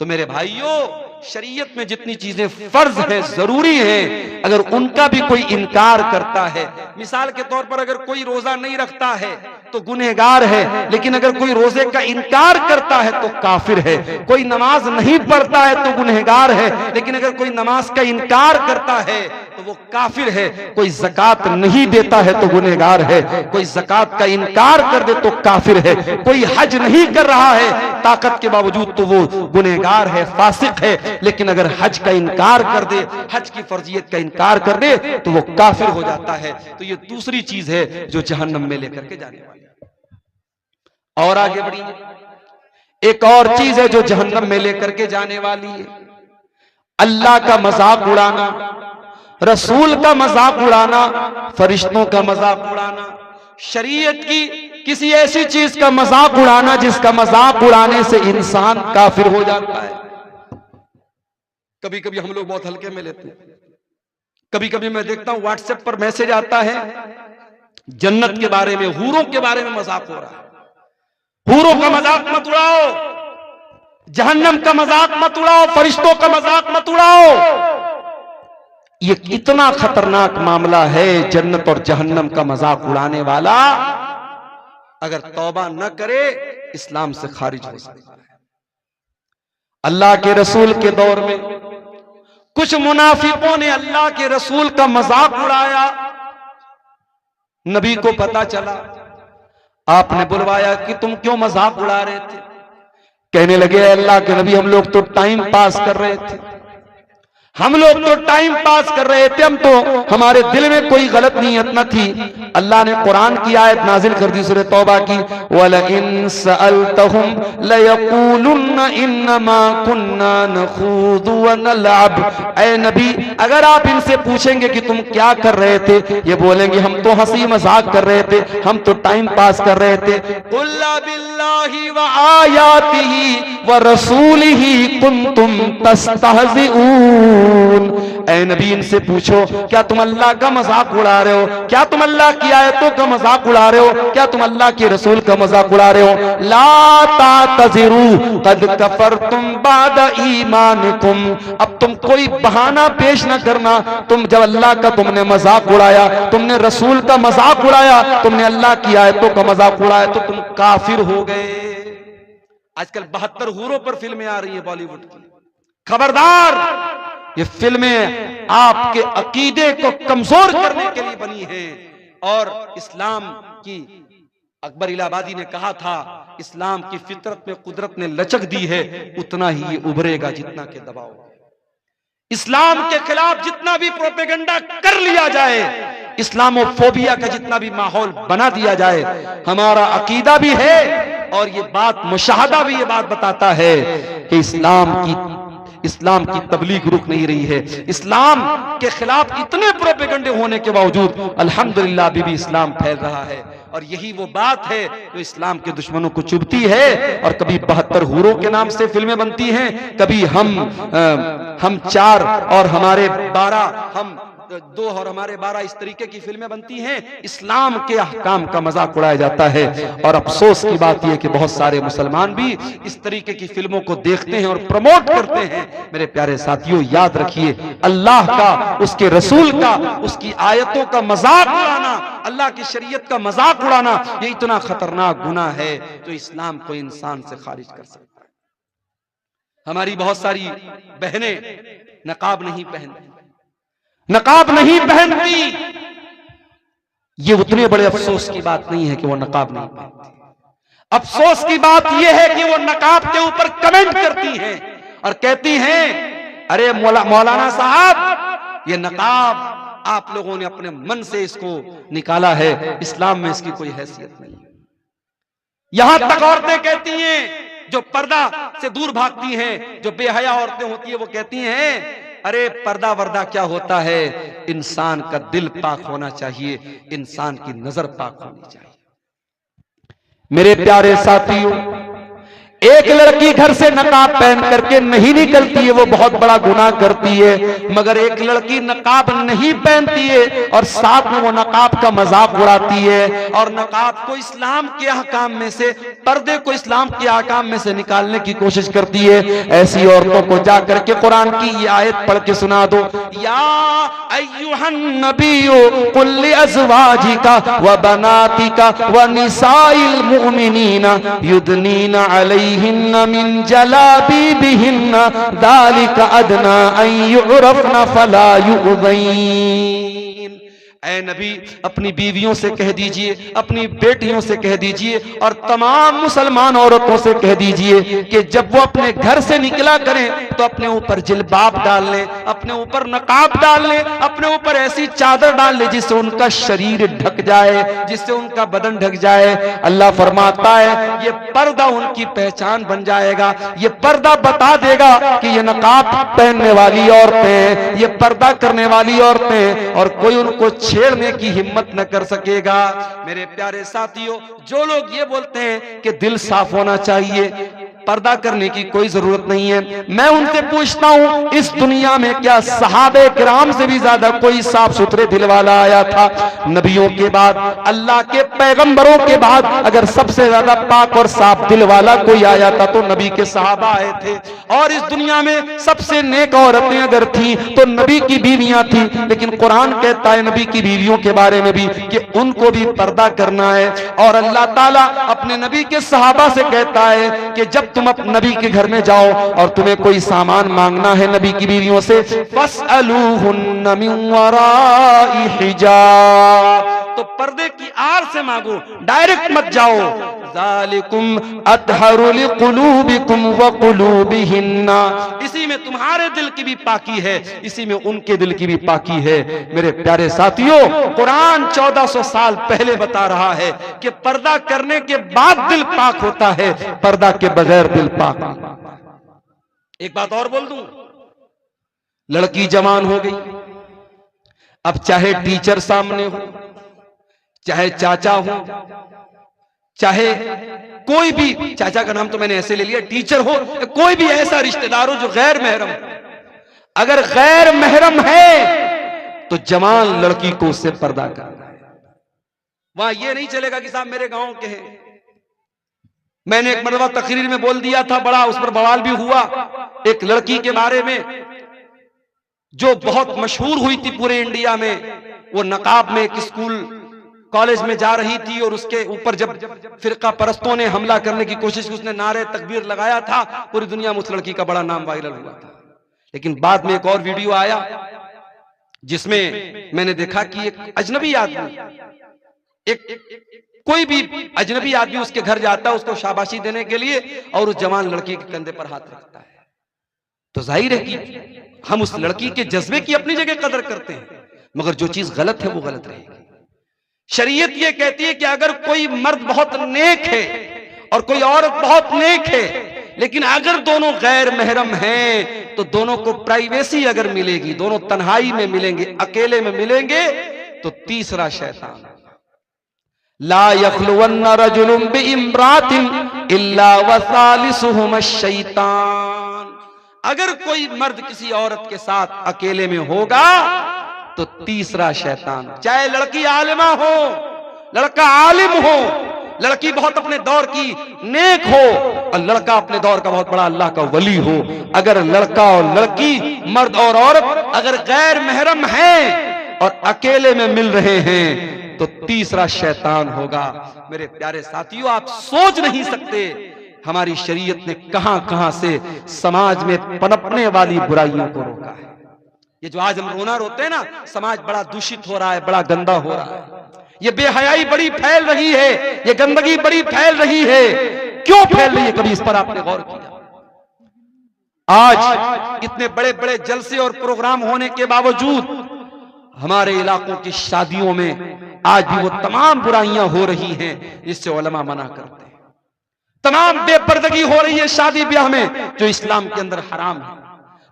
तो मेरे भाइयों, शरीयत में जितनी चीजें फर्ज है, जरूरी है, अगर उनका भी कोई इनकार करता है, मिसाल के तौर पर अगर कोई रोजा नहीं रखता है तो गुनहगार है, लेकिन अगर कोई रोजे का इनकार करता है तो काफिर है। कोई नमाज नहीं पढ़ता है तो गुनहगार है, लेकिन अगर कोई नमाज का इनकार करता है तो वो काफिर है। कोई ज़कात नहीं देता है तो गुनहगार है, कोई ज़कात का इनकार कर दे तो काफिर है। कोई हज नहीं कर रहा है ताकत के बावजूद तो वो गुनहगार है, फासिक है, लेकिन अगर हज का इनकार कर दे, हज की फर्जियत का इनकार कर दे तो वो काफिर हो जाता है। तो ये दूसरी चीज है जो जहन्नम में लेकर के जाने वाली है। और आगे बढ़िए, एक और चीज है जो जहन्नम में लेकर के जाने वाली है, अल्लाह का मजाक उड़ाना, रसूल का मजाक उड़ाना, फरिश्तों का मजाक उड़ाना, शरीयत की किसी ऐसी चीज का मजाक उड़ाना जिसका मजाक उड़ाने से इंसान काफिर हो जाता है। कभी कभी हम लोग बहुत हल्के में लेते हैं। कभी कभी मैं देखता हूं व्हाट्सएप पर मैसेज आता है, जन्नत के बारे में, हूरों के बारे में मजाक हो रहा है। हूरों का मजाक मत उड़ाओ, जहन्नम का मजाक मत उड़ाओ, फरिश्तों का मजाक मत उड़ाओ। ये इतना खतरनाक मामला है, जन्नत और जहन्नम का मजाक उड़ाने वाला अगर तौबा न करे इस्लाम से खारिज हो सकता है। अल्लाह के रसूल के दौर में कुछ मुनाफिकों ने अल्लाह के रसूल का मजाक उड़ाया। नबी को पता चला, आपने बुलवाया कि तुम क्यों मजाक उड़ा रहे थे? कहने लगे अल्लाह के नबी, हम लोग तो टाइम पास कर रहे थे, हम लोग तो टाइम पास कर रहे थे, हम तो, हमारे दिल में कोई गलत नीयत न थी। अल्लाह ने कुरान की आयत नाजिल कर दी, सूरह तौबा की, वलइन सअलतहुम लयक़ूलुन्न इन्नमा कुन्ना नख़ूदु व नलअब। ऐ नबी, अगर आप इनसे पूछेंगे कि तुम क्या कर रहे थे, ये बोलेंगे हम तो हंसी मजाक कर रहे थे, हम तो टाइम पास कर रहे थे। कुल बिल्लाहि व आयातिही व रसूलिही कुंतुम तस्तहज़िऊन। ऐ नबी, इनसे पूछो क्या तुम अल्लाह का मजाक उड़ा रहे हो? क्या तुम अल्लाह की आयतों का मजाक उड़ा रहे हो? क्या तुम अल्लाह के रसूल का मजाक उड़ा रहे हो? ला तातज़िरू क़द कफ़रतुम बाद ईमानिकुम। अब तुम कोई बहाना पेश न करना। तुम जब अल्लाह का तुमने मजाक उड़ाया, तुमने रसूल का मजाक उड़ाया, तुमने अल्लाह की आयतों का मजाक उड़ाया तो तुम काफिर हो गए। आजकल 72 हूरों पर फिल्में आ रही है बॉलीवुड की। खबरदार, ये फिल्में आपके अकीदे को कमजोर करने के लिए बनी है। और इस्लाम की, अकबर इलाहाबादी ने कहा था, इस्लाम की फितरत में कुदरत ने लचक दी है, उतना ही ये उभरेगा जितना के दबाव। इस्लाम के खिलाफ जितना भी प्रोपेगेंडा कर लिया जाए, इस्लामोफोबिया का जितना भी माहौल बना दिया जाए, हमारा अकीदा भी है और ये बात मुशाहदा भी ये बात बताता है कि इस्लाम की तबलीग रुक नहीं रही है। इस्लाम के खिलाफ इतने प्रोपेगेंडे होने के बावजूद अल्हम्दुलिल्लाह अभी भी इस्लाम फैल रहा है। और यही वो बात है जो इस्लाम के दुश्मनों को चुभती है। और कभी 72 हूरों के नाम से फिल्में बनती हैं, कभी हम 4 और हमारे 12, हम 2 और हमारे 12, इस तरीके की फिल्में बनती हैं। इस्लाम के अहकाम का मजाक उड़ाया जाता है। और अफसोस की बात यह कि बहुत सारे मुसलमान भी इस तरीके की फिल्मों को देखते हैं और प्रमोट करते हैं। मेरे प्यारे साथियों, याद रखिए, अल्लाह का, उसके रसूल का, उसकी आयतों का मजाक उड़ाना, अल्लाह की शरीयत का मजाक उड़ाना, ये इतना खतरनाक गुनाह है जो इस्लाम को इंसान से खारिज कर सकता है। हमारी बहुत सारी बहनें नकाब नहीं पहनती, नकाब नहीं पहनती। ये उतने बड़े अफसोस की बात नहीं है कि वो नकाब नहीं पहनती। अफसोस की बात यह है कि वो नकाब के ऊपर कमेंट करती हैं और कहती हैं, अरे मौलाना साहब, ये नकाब आप लोगों ने अपने मन से इसको निकाला है, इस्लाम में इसकी कोई हैसियत नहीं है। यहां तक औरतें कहती हैं, जो पर्दा से दूर भागती हैं, जो बेहया औरतें होती हैं, वो कहती हैं, अरे पर्दा वर्दा क्या होता है, इंसान का दिल पाक होना चाहिए, इंसान की नजर पाक होनी चाहिए। मेरे प्यारे साथियों, एक लड़की घर से नकाब पहन करके नहीं निकलती है, वो बहुत बड़ा गुनाह करती है। मगर एक लड़की नकाब नहीं पहनती है और साथ में वो नकाब का मजाक उड़ाती है और नकाब को इस्लाम के अहकाम में से, पर्दे को इस्लाम के अहकाम में से निकालने की कोशिश करती है। ऐसी औरतों को जाकर के कुरान की ये आयत पढ़ के सुना दो, या अय्युहन नबिय्यु कुल लिअज़वाजिका व बनातिका व निसाइल मुमिनीना युदनीना अलैहिन्ना मिन जलाबीबिहिन्ना ज़ालिका अदना अन यु'रफ़ना फला यु'ज़ैन। ऐ नबी, अपनी बीवियों से कह दीजिए, अपनी बेटियों से कह दीजिए और तमाम मुसलमान औरतों से कह दीजिए कि जब वो अपने घर से निकला करें तो अपने ऊपर जिल्बाब डाल लें, अपने ऊपर नकाब डाल लें, अपने ऊपर ऐसी चादर डाल लें जिससे उनका शरीर ढक जाए, जिससे उनका बदन ढक जाए। अल्लाह फरमाता है, ये पर्दा उनकी पहचान बन जाएगा, ये पर्दा बता देगा कि ये नकाब पहनने वाली औरतें, ये पर्दा करने वाली औरतें, और कोई उनको छेड़ने की हिम्मत न कर सकेगा। मेरे प्यारे साथियों, जो लोग ये बोलते हैं कि दिल साफ होना चाहिए, पर्दा करने की कोई जरूरत नहीं है, मैं उनसे पूछता हूं, इस दुनिया में क्या सहाबे किराम से भी ज्यादा कोई साफ सुथरे दिल वाला आया था? नबियों के बाद, अल्लाह के पैगंबरों के बाद अगर सबसे ज्यादा पाक और साफ दिल वाला कोई आया था तो नबी के सहाबा आए थे। और इस दुनिया में सबसे नेक औरतें अगर थी तो नबी की बीवियां थी। लेकिन कुरान कहता है नबी की बीवियों के बारे में भी कि उनको भी पर्दा करना है। और अल्लाह ताला अपने नबी के सहाबा से कहता है कि जब तुम अपने नबी के घर में जाओ और तुम्हें कोई सामान मांगना है नबी की बीवियों से, फस्अलूहुन्ना मिन वराई हिजाब, तो पर्दे की आड़ से मांगो, डायरेक्ट मत जाओ। ज़ालिकुम अतहरु लिकुलूबिकुम व कुलूबिहिन्ना, इसी में तुम्हारे दिल की भी पाकी है, इसी में उनके दिल की भी पाकी है। मेरे प्यारे साथियों, कुरान 1400 साल पहले बता रहा है कि पर्दा करने के बाद दिल पाक होता है, पर्दा के बगैर दिल पाक नहीं। एक बात और बोल दूं, लड़की जवान हो गई, अब चाहे टीचर सामने हो, चाहे चाचा हो, चाहे कोई भी, चाचा का नाम तो मैंने ऐसे ले लिया, टीचर हो, कोई भी ऐसा रिश्तेदार हो जो गैर महरम, अगर गैर महरम है तो जवान लड़की को उससे पर्दा करना है। वहां ये नहीं चलेगा कि साहब मेरे गांव के हैं। मैंने एक मरतबा तकरीर में बोल दिया था, बड़ा उस पर बवाल भी हुआ, एक लड़की के बारे में जो बहुत मशहूर हुई थी पूरे इंडिया में। वो नकाब में एक स्कूल कॉलेज में जा रही थी और उसके ऊपर जब फिरका परस्तों ने हमला करने की कोशिश की, उसने नारे तकबीर लगाया था, पूरी दुनिया में उस लड़की का बड़ा नाम वायरल हुआ था। लेकिन बाद में एक और वीडियो आया जिसमें मैंने देखा कि एक अजनबी आदमी, कोई भी अजनबी आदमी उसके घर जाता है उसको शाबाशी देने के लिए और उस जवान लड़की के कंधे पर हाथ रखता है। तो जाहिर है कि हम उस लड़की के जज्बे की अपनी जगह कदर करते हैं, मगर जो चीज गलत है वो गलत रहेगी। शरीयत ये कहती है कि अगर कोई मर्द बहुत नेक है और कोई औरत बहुत नेक है, लेकिन अगर दोनों गैर महरम हैं तो दोनों को प्राइवेसी अगर मिलेगी, दोनों तन्हाई में मिलेंगे, अकेले में मिलेंगे, तो तीसरा शैतान। ला यखलुवन्ना रजुलुम बिइम्रातिन इल्ला वसालिसुहुम अश-शैतान। अगर कोई मर्द किसी औरत के साथ अकेले में होगा तो तीसरा शैतान। चाहे लड़की आलिमा हो, लड़का आलिम हो, लड़की बहुत अपने दौर की नेक हो और लड़का अपने दौर का बहुत बड़ा अल्लाह का वली हो, अगर लड़का और लड़की, मर्द और औरत अगर गैर महरम हैं और अकेले में मिल रहे हैं तो तीसरा शैतान होगा। मेरे प्यारे साथियों, आप सोच नहीं सकते हमारी शरीयत ने कहां कहां से समाज में पनपने वाली बुराइयों को रोका है। ये जो आज हम रोना रोते हैं ना, समाज बड़ा दूषित हो रहा है, बड़ा गंदा हो रहा है, ये बेहयाई बड़ी फैल रही है, ये गंदगी बड़ी फैल रही है। क्यों फैल रही है, कभी इस पर आपने गौर किया? आज इतने बड़े बड़े जलसे और प्रोग्राम होने के बावजूद हमारे इलाकों की शादियों में आज भी वो तमाम बुराइयां हो रही हैं जिससे उलमा मना करते हैं। तमाम बेपर्दगी हो रही है शादी ब्याह में जो इस्लाम के अंदर हराम है।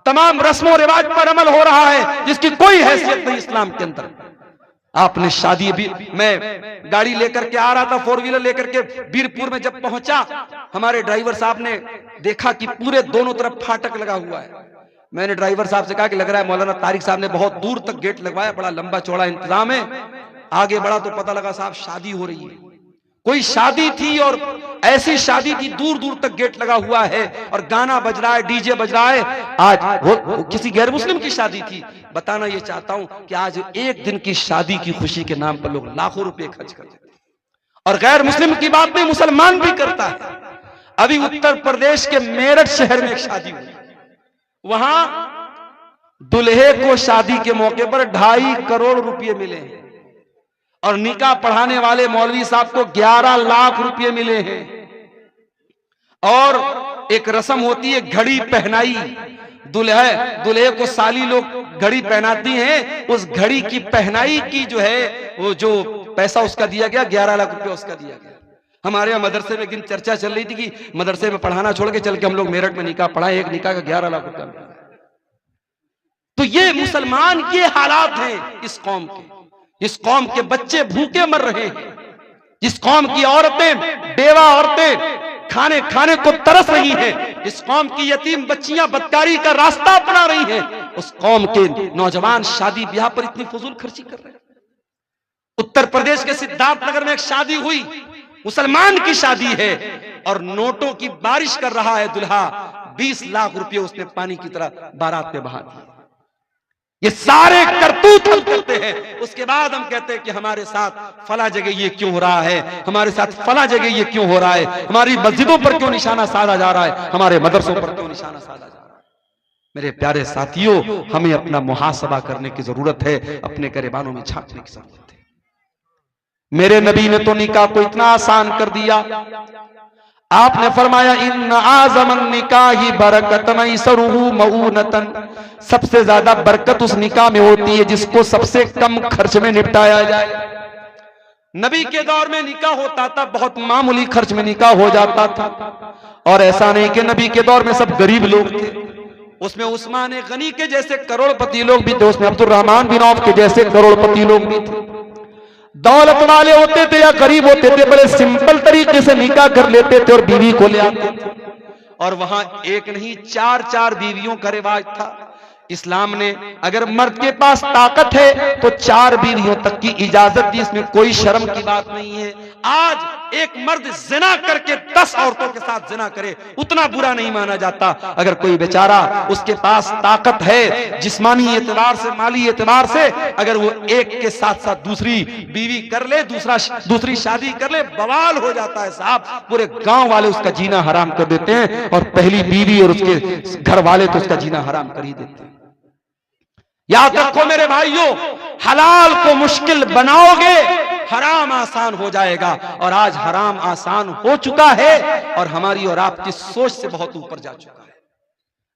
तमाम रस्मों रिवाज पर अमल हो रहा है जिसकी कोई हैसियत नहीं इस्लाम के अंदर। आपने शादी भी, मैं गाड़ी लेकर के आ रहा था, 4 व्हीलर लेकर के बीरपुर में जब पहुंचा, हमारे ड्राइवर साहब ने देखा कि पूरे दोनों तरफ फाटक लगा हुआ है। मैंने ड्राइवर साहब से कहा कि लग रहा है मौलाना तारिक साहब ने बहुत दूर तक गेट लगवाया, बड़ा लंबा चौड़ा इंतजाम है। आगे बढ़ा तो पता लगा साहब शादी हो रही है। कोई शादी थी और ऐसी शादी थी, दूर दूर तक गेट लगा हुआ है और गाना बज रहा है, डीजे बज रहा है। आज वो किसी गैर मुस्लिम की शादी थी। बताना ये चाहता हूं कि आज एक दिन की शादी की खुशी के नाम पर लोग लाखों रुपए खर्च कर देते हैं और गैर मुस्लिम की बात नहीं, मुसलमान भी करता है। अभी उत्तर प्रदेश के मेरठ शहर में एक शादी हुई, वहां दुल्हे को शादी के मौके पर 2.5 करोड़ रुपए मिले हैं और निकाह पढ़ाने वाले मौलवी साहब को 11 लाख रुपए मिले हैं। और एक रस्म होती है घड़ी पहनाई, दुल्हे को साली लोग घड़ी पहनाती हैं, उस घड़ी की पहनाई की जो है वो जो पैसा उसका दिया गया 11 लाख रुपए उसका दिया गया। हमारे यहाँ मदरसे में एक दिन चर्चा चल रही थी कि मदरसे में पढ़ाना छोड़ के चल के हम लोग मेरठ में निकाह पढ़ाए, एक निकाह का 11 लाख रुपया। तो ये मुसलमान, ये हालात हैं इस कौम के। इस कौम के बच्चे भूखे मर रहे हैं, जिस कौम की औरतें, बेवा औरतें खाने खाने को तरस रही हैं, इस कौम की यतीम बच्चियां बदकारी का रास्ता अपना रही हैं, उस कौम के नौजवान शादी ब्याह पर इतनी फजूल खर्ची कर रहे हैं। उत्तर प्रदेश के सिद्धार्थनगर में एक शादी हुई, मुसलमान की शादी है और नोटों की बारिश कर रहा है दुल्हा। 20 लाख रुपए उसने पानी की तरह बारात में बहा दिए। ये सारे करतूत हम करते हैं, उसके बाद हम कहते हैं कि हमारे साथ फला जगह ये क्यों हो रहा है, हमारे साथ फला जगह ये क्यों हो रहा है, हमारी मस्जिदों पर क्यों निशाना साधा जा रहा है, हमारे मदरसों पर क्यों निशाना साधा जा रहा है। मेरे प्यारे साथियों, हमें अपना मुहासबा करने की जरूरत है, अपने गिरेबानों में झांकने की जरूरत है। मेरे नबी ने तो निकाह को इतना आसान कर दिया। आपने फरमाया इन्न आज़मन निकाही बरकतन इसरुहु मऊनतन, सबसे ज्यादा बरकत उस निकाह में होती है जिसको सबसे कम खर्च में निपटाया जाए। नबी के दौर में निकाह होता था, बहुत मामूली खर्च में निकाह हो जाता था। और ऐसा नहीं कि नबी के दौर में सब गरीब लोग थे, उसमें उस्मान गनी के जैसे करोड़पति लोग भी थे, उसमें अब्दुर्रहमान बिन औफ के जैसे करोड़पति लोग भी थे। दौलत वाले होते थे या गरीब होते थे, बड़े सिंपल तरीके से निकाह कर लेते थे और बीवी को ले आते थे। और वहां एक नहीं 4-4 बीवियों का रिवाज था। इस्लाम ने अगर मर्द के पास ताकत है तो 4 बीवियों तक की इजाजत दी, इसमें कोई शर्म की बात नहीं है। आज एक मर्द जिना करके 10 औरतों के साथ जिना करे, उतना बुरा नहीं माना जाता। अगर कोई बेचारा, उसके पास ताकत है जिस्मानी एतबार से, माली एतबार से, अगर वो एक के साथ साथ दूसरी बीवी कर ले, दूसरी शादी कर ले, बवाल हो जाता है साहब। पूरे गांव वाले उसका जीना हराम कर देते हैं और पहली बीवी और उसके घर वाले तो उसका जीना हराम कर ही देते हैं। याद रखो मेरे भाइयों, हलाल को मुश्किल बनाओगे, हराम आसान हो जाएगा। और आज हराम आसान हो चुका है और हमारी और आपकी सोच से बहुत ऊपर जा चुका है।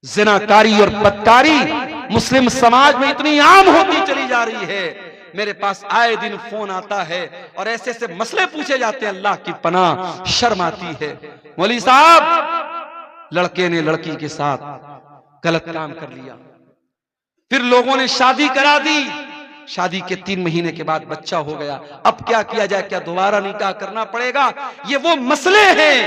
ज़िनाकारी और बदकारी मुस्लिम समाज में इतनी आम होती चली जा रही है। मेरे पास आए दिन फोन आता है और ऐसे ऐसे मसले पूछे जाते हैं, अल्लाह की पनाह, शर्म आती है। मौलवी साहब, लड़के ने लड़की के साथ गलत काम कर लिया, फिर लोगों ने शादी करा दी, शादी के 3 महीने के बाद बच्चा हो गया। अब क्या किया जाए? क्या दोबारा निकाह करना पड़ेगा? ये वो मसले हैं,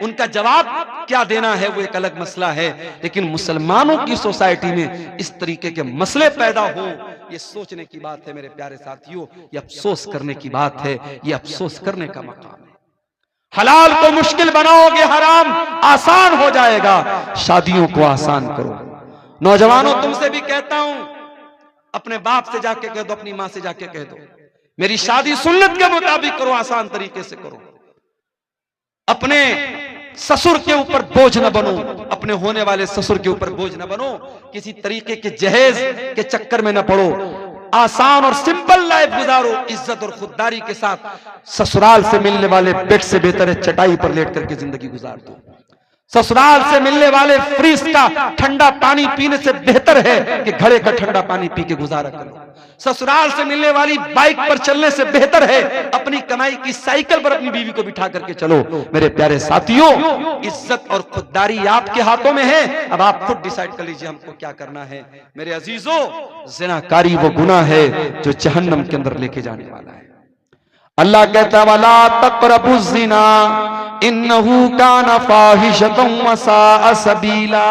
उनका जवाब क्या देना है वो एक अलग मसला है। लेकिन मुसलमानों की सोसाइटी में इस तरीके के मसले पैदा हो, ये सोचने की बात है मेरे प्यारे साथियों, ये अफसोस करने की बात है, ये अफसोस करने का मकाम है। हलाल को मुश्किल बनाओगे, हराम आसान हो जाएगा। शादियों को आसान करो। नौजवानों, तुमसे भी कहता हूं, अपने बाप से जाके कह दो, अपनी मां से जाके कह दो, मेरी शादी सुन्नत के मुताबिक करो, आसान तरीके से करो। अपने ससुर के ऊपर बोझ न बनो, अपने होने वाले ससुर के ऊपर बोझ न बनो, किसी तरीके के जहेज के चक्कर में न पड़ो। आसान और सिंपल लाइफ गुजारो, इज्जत और खुददारी के साथ। ससुराल से मिलने वाले बेड से बेहतर है चटाई पर लेट करके जिंदगी गुजार दो। ससुराल से मिलने वाले फ्रिज का ठंडा पानी पीने से बेहतर है कि घड़े का ठंडा पानी पी के गुजारा करो। ससुराल से मिलने वाली बाइक पर चलने से बेहतर है अपनी कमाई की साइकिल पर अपनी बीवी को बिठा करके चलो। मेरे प्यारे साथियों, इज्जत और खुददारी आपके हाथों में है, अब आप खुद डिसाइड कर लीजिए हमको क्या करना है। मेरे अजीजों, ज़िनाकारी वो गुनाह है जो जहन्नम के अंदर लेके जाने वाला है। अल्लाह कहता है, वला तक़रबुज़्ज़िना इन्नहु काना फ़ाहिशतन व साअ सबीला।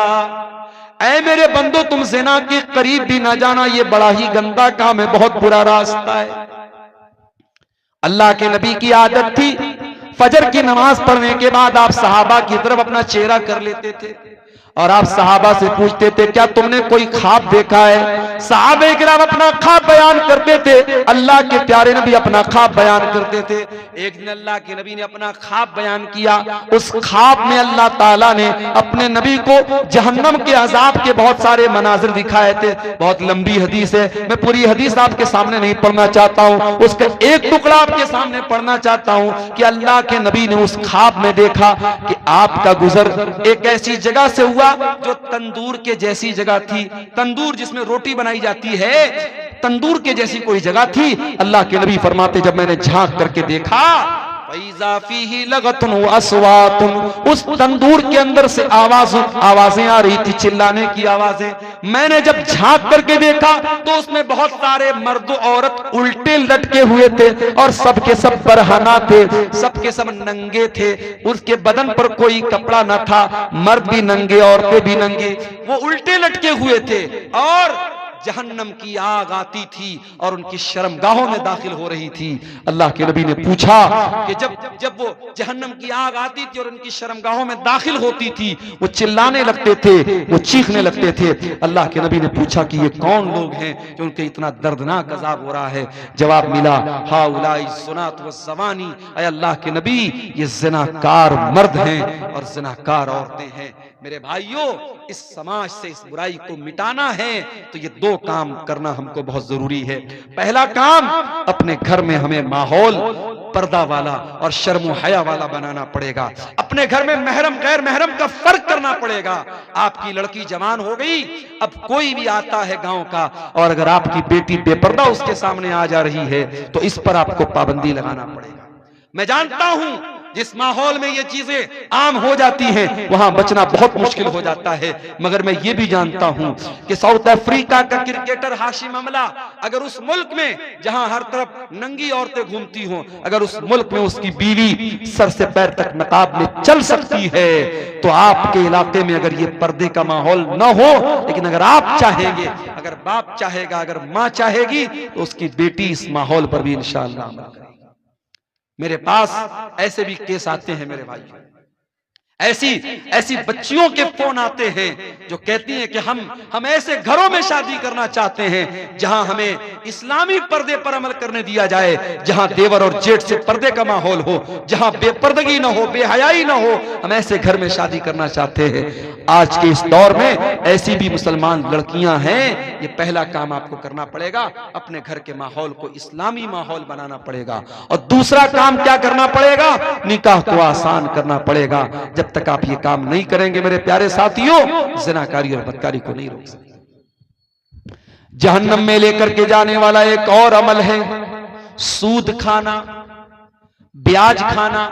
ऐ मेरे बंदो, तुम ज़िना के करीब भी ना जाना, ये बड़ा ही गंदा काम है, बहुत बुरा रास्ता है। अल्लाह के नबी की आदत थी, फजर की नमाज पढ़ने के बाद आप सहाबा की तरफ अपना चेहरा कर लेते थे और आप सहाबा से पूछते थे, क्या तुमने कोई ख्वाब देखा है? सहाबे किराम अपना ख्वाब बयान करते थे, अल्लाह के प्यारे नबी अपना ख्वाब बयान करते थे। एक दिन अल्लाह के नबी ने अपना ख्वाब बयान किया। उस ख्वाब में अल्लाह ताला ने अपने नबी को जहन्नम के अजाब के बहुत सारे मनाजिर दिखाए थे। बहुत लंबी हदीस है, मैं पूरी हदीस आपके सामने नहीं पढ़ना चाहता हूँ, उसका एक टुकड़ा आपके सामने पढ़ना चाहता हूँ कि अल्लाह के नबी ने उस ख्वाब में देखा कि आपका गुजर एक ऐसी जगह से हुआ जो तंदूर के जैसी जगह थी। तंदूर जिसमें रोटी बनाई जाती है, तंदूर के जैसी कोई जगह थी। अल्लाह के नबी फरमाते, जब मैंने झांक करके देखा, फैज़ा फीही लगतुन व अस्वातुन, उस तंदूर के अंदर से आवाजें आ रही थी, चिल्लाने की आवाजें। मैंने जब झांक करके देखा तो उसमें बहुत सारे मर्द औरत उल्टे लटके हुए थे और सबके सब बरहना थे, सबके सब नंगे थे। उसके बदन पर कोई कपड़ा न था, मर्द भी नंगे, औरतें भी नंगे, वो उल्टे लटके हुए थे और जहन्नम की आग आती थी और उनकी शर्मगाहों में दाखिल हो रही थी। अल्लाह के नबी ने पूछा कि जब वो जहन्नम की आग आती थी और उनकी शर्मगाहों में दाखिल होती थी, वो चिल्लाने लगते थे, वो चीखने लगते थे। अल्लाह के नबी ने पूछा कि ये कौन लोग हैं जो उनके इतना दर्दनाक अजाब हो रहा है? जवाब मिला, हाउलाई ज़ुनात व ज़वानी, ऐ अल्लाह के नबी, ये ज़िनाकार मर्द हैं और ज़िनाकार औरतें हैं। मेरे भाइयों, इस समाज से इस बुराई को मिटाना है तो ये 2 काम करना हमको बहुत जरूरी है। पहला काम, अपने घर में हमें माहौल पर्दा वाला और शर्म हया वाला बनाना पड़ेगा। अपने घर में महरम गैर महरम का फर्क करना पड़ेगा। आपकी लड़की जवान हो गई, अब कोई भी आता है गांव का और अगर आपकी बेटी बेपर्दा उसके सामने आ जा रही है तो इस पर आपको पाबंदी लगाना पड़ेगा। मैं जानता हूं जिस माहौल में ये चीजें आम हो जाती हैं वहां बचना बहुत मुश्किल हो जाता है, मगर मैं ये भी जानता हूं कि साउथ अफ्रीका का क्रिकेटर हाशिम अमला, अगर उस मुल्क में जहां हर तरफ नंगी औरतें घूमती हों, अगर उस मुल्क में उसकी बीवी सर से पैर तक नकाब में चल सकती है, तो आपके इलाके में अगर ये पर्दे का माहौल न हो, लेकिन अगर आप चाहेंगे, अगर बाप चाहेगा, अगर माँ चाहेगी, तो उसकी बेटी इस माहौल पर भी इंशाअल्लाह अमल करेगी। मेरे पास ऐसे भी केस आते हैं मेरे भाई, ऐसी बच्चियों के फोन आते हैं जो कहती हैं कि हम ऐसे घरों में शादी करना चाहते हैं जहां हमें इस्लामी पर्दे पर अमल करने दिया जाए, जहां देवर और जेठ से पर्दे का माहौल हो, जहां बेपर्दगी ना हो, बेहयाई ना हो, हम ऐसे घर में शादी करना चाहते हैं। आज के इस दौर में ऐसी भी मुसलमान लड़कियां हैं। ये पहला काम आपको करना पड़ेगा, अपने घर के माहौल को इस्लामी माहौल बनाना पड़ेगा। और दूसरा काम क्या करना पड़ेगा? निकाह को आसान करना पड़ेगा। जब तक आप ये काम नहीं करेंगे मेरे प्यारे साथियों, ज़िनाकारी और बदकारी को नहीं रोक सकते। जहन्नम में लेकर के जाने वाला एक और अमल है सूद खाना, ब्याज खाना।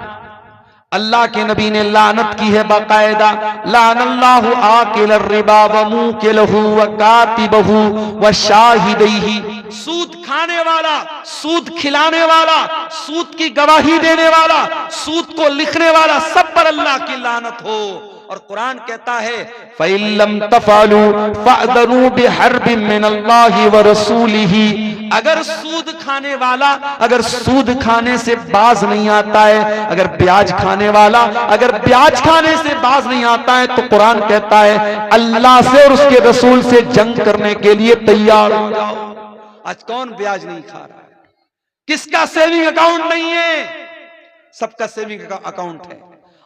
अल्लाह के नबी ने लानत की है बाकायदा, लानल्लाहु आकिल रिबा व मुकिलहु व कातिबहु व शाहिदैहि। सूद खाने वाला, सूद खिलाने वाला, सूद की गवाही देने वाला, सूद को लिखने वाला, सब पर अल्लाह की लानत हो। और कुरान कहता है फ़इल्लम तफ़अलू फ़अज़नू बिहर्बिन मिनल्लाहि व रसूलिही। अगर सूद खाने वाला अगर सूद खाने से बाज नहीं आता है, अगर ब्याज खाने वाला अगर ब्याज खाने से बाज नहीं आता है, तो कुरान कहता है अल्लाह से और उसके रसूल से जंग करने के लिए तैयार हो जाओ। आज कौन ब्याज नहीं खा रहा है? किसका सेविंग अकाउंट नहीं है? सबका सेविंग अकाउंट है,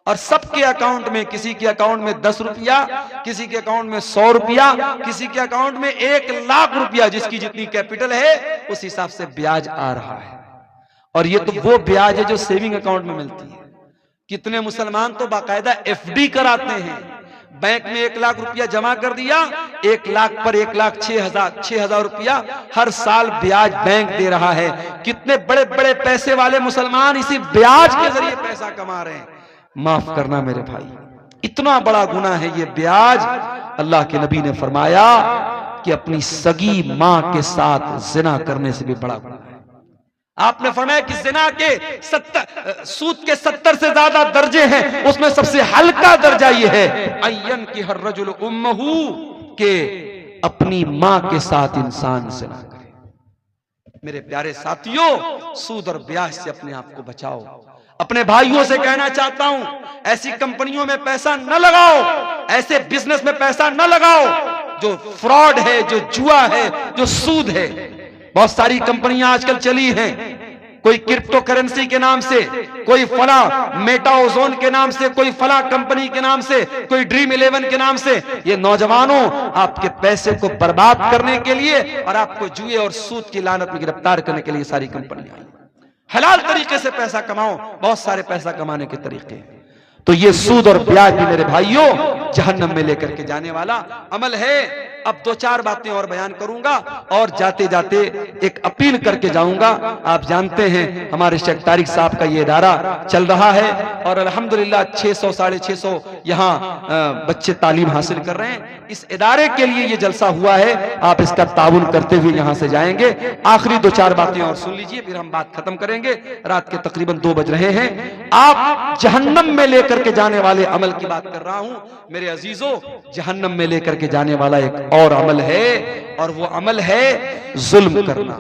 और सबके अकाउंट में, किसी के अकाउंट में 10 रुपया, किसी के अकाउंट में 100 रुपया, किसी के अकाउंट में 1 लाख रुपया। जिसकी जितनी कैपिटल है उस हिसाब से ब्याज आ रहा है। और ये तो वो ब्याज है जो सेविंग अकाउंट में मिलती है। कितने मुसलमान तो बाकायदा एफडी कराते हैं, बैंक में 1 लाख रुपया जमा कर दिया, 1 लाख पर 1,06,000 रुपया हर साल ब्याज बैंक दे रहा है। कितने बड़े बड़े पैसे वाले मुसलमान इसी ब्याज के जरिए पैसा कमा रहे हैं। माफ करना मेरे भाई, इतना बड़ा गुनाह है ये ब्याज। अल्लाह के नबी ने फरमाया कि अपनी सगी मां के साथ जिना करने से भी बड़ा गुनाह है। आपने फरमाया कि जिना के 70 सूद के 70 से ज्यादा दर्जे हैं, उसमें सबसे हल्का दर्जा ये है अय्यन की हर रजुल उम्महू, के अपनी मां के साथ इंसान जिना करे। मेरे प्यारे साथियों, सूद और ब्याज से अपने आप को बचाओ। अपने भाइयों से कहना चाहता हूं, ऐसी कंपनियों में पैसा न लगाओ, ऐसे बिजनेस में पैसा न लगाओ जो फ्रॉड है, जो जुआ है, जो सूद है। बहुत सारी कंपनियां आजकल चली हैं, कोई क्रिप्टो करेंसी के नाम से, कोई फला मेटा ओजोन के नाम से, कोई फला कंपनी के नाम से, कोई ड्रीम 11 के नाम से। ये नौजवानों आपके पैसे को बर्बाद करने के लिए और आपको जुए और सूद की लानत में गिरफ्तार करने के लिए सारी कंपनियां आई। हलाल तरीके से पैसा कमाओ, बहुत सारे पैसा कमाने के तरीके हैं। तो ये सूद और ब्याज भी मेरे भाइयों जहन्नम में लेकर के जाने वाला अमल है। अब 2-4 बातें और बयान करूंगा और जाते जाते एक अपील करके जाऊंगा। आप जानते हैं हमारे शेख तारिक साहब का ये इदारा चल रहा है और अल्हम्दुलिल्लाह 600 650 यहाँ बच्चे तालीम हासिल कर रहे हैं। इस इदारे के लिए ये जलसा हुआ है, आप इसका ताउन करते हुए यहाँ से जाएंगे। आखिरी 2-4 बातें और सुन लीजिए, फिर हम बात खत्म करेंगे। रात के तकरीबन 2 बज रहे हैं। आप जहन्नम में लेकर के जाने वाले अमल की बात कर रहा हूं मेरे अजीजों। जहन्नम में लेकर के जाने वाला एक और अमल है, और वो अमल है जुल्म करना।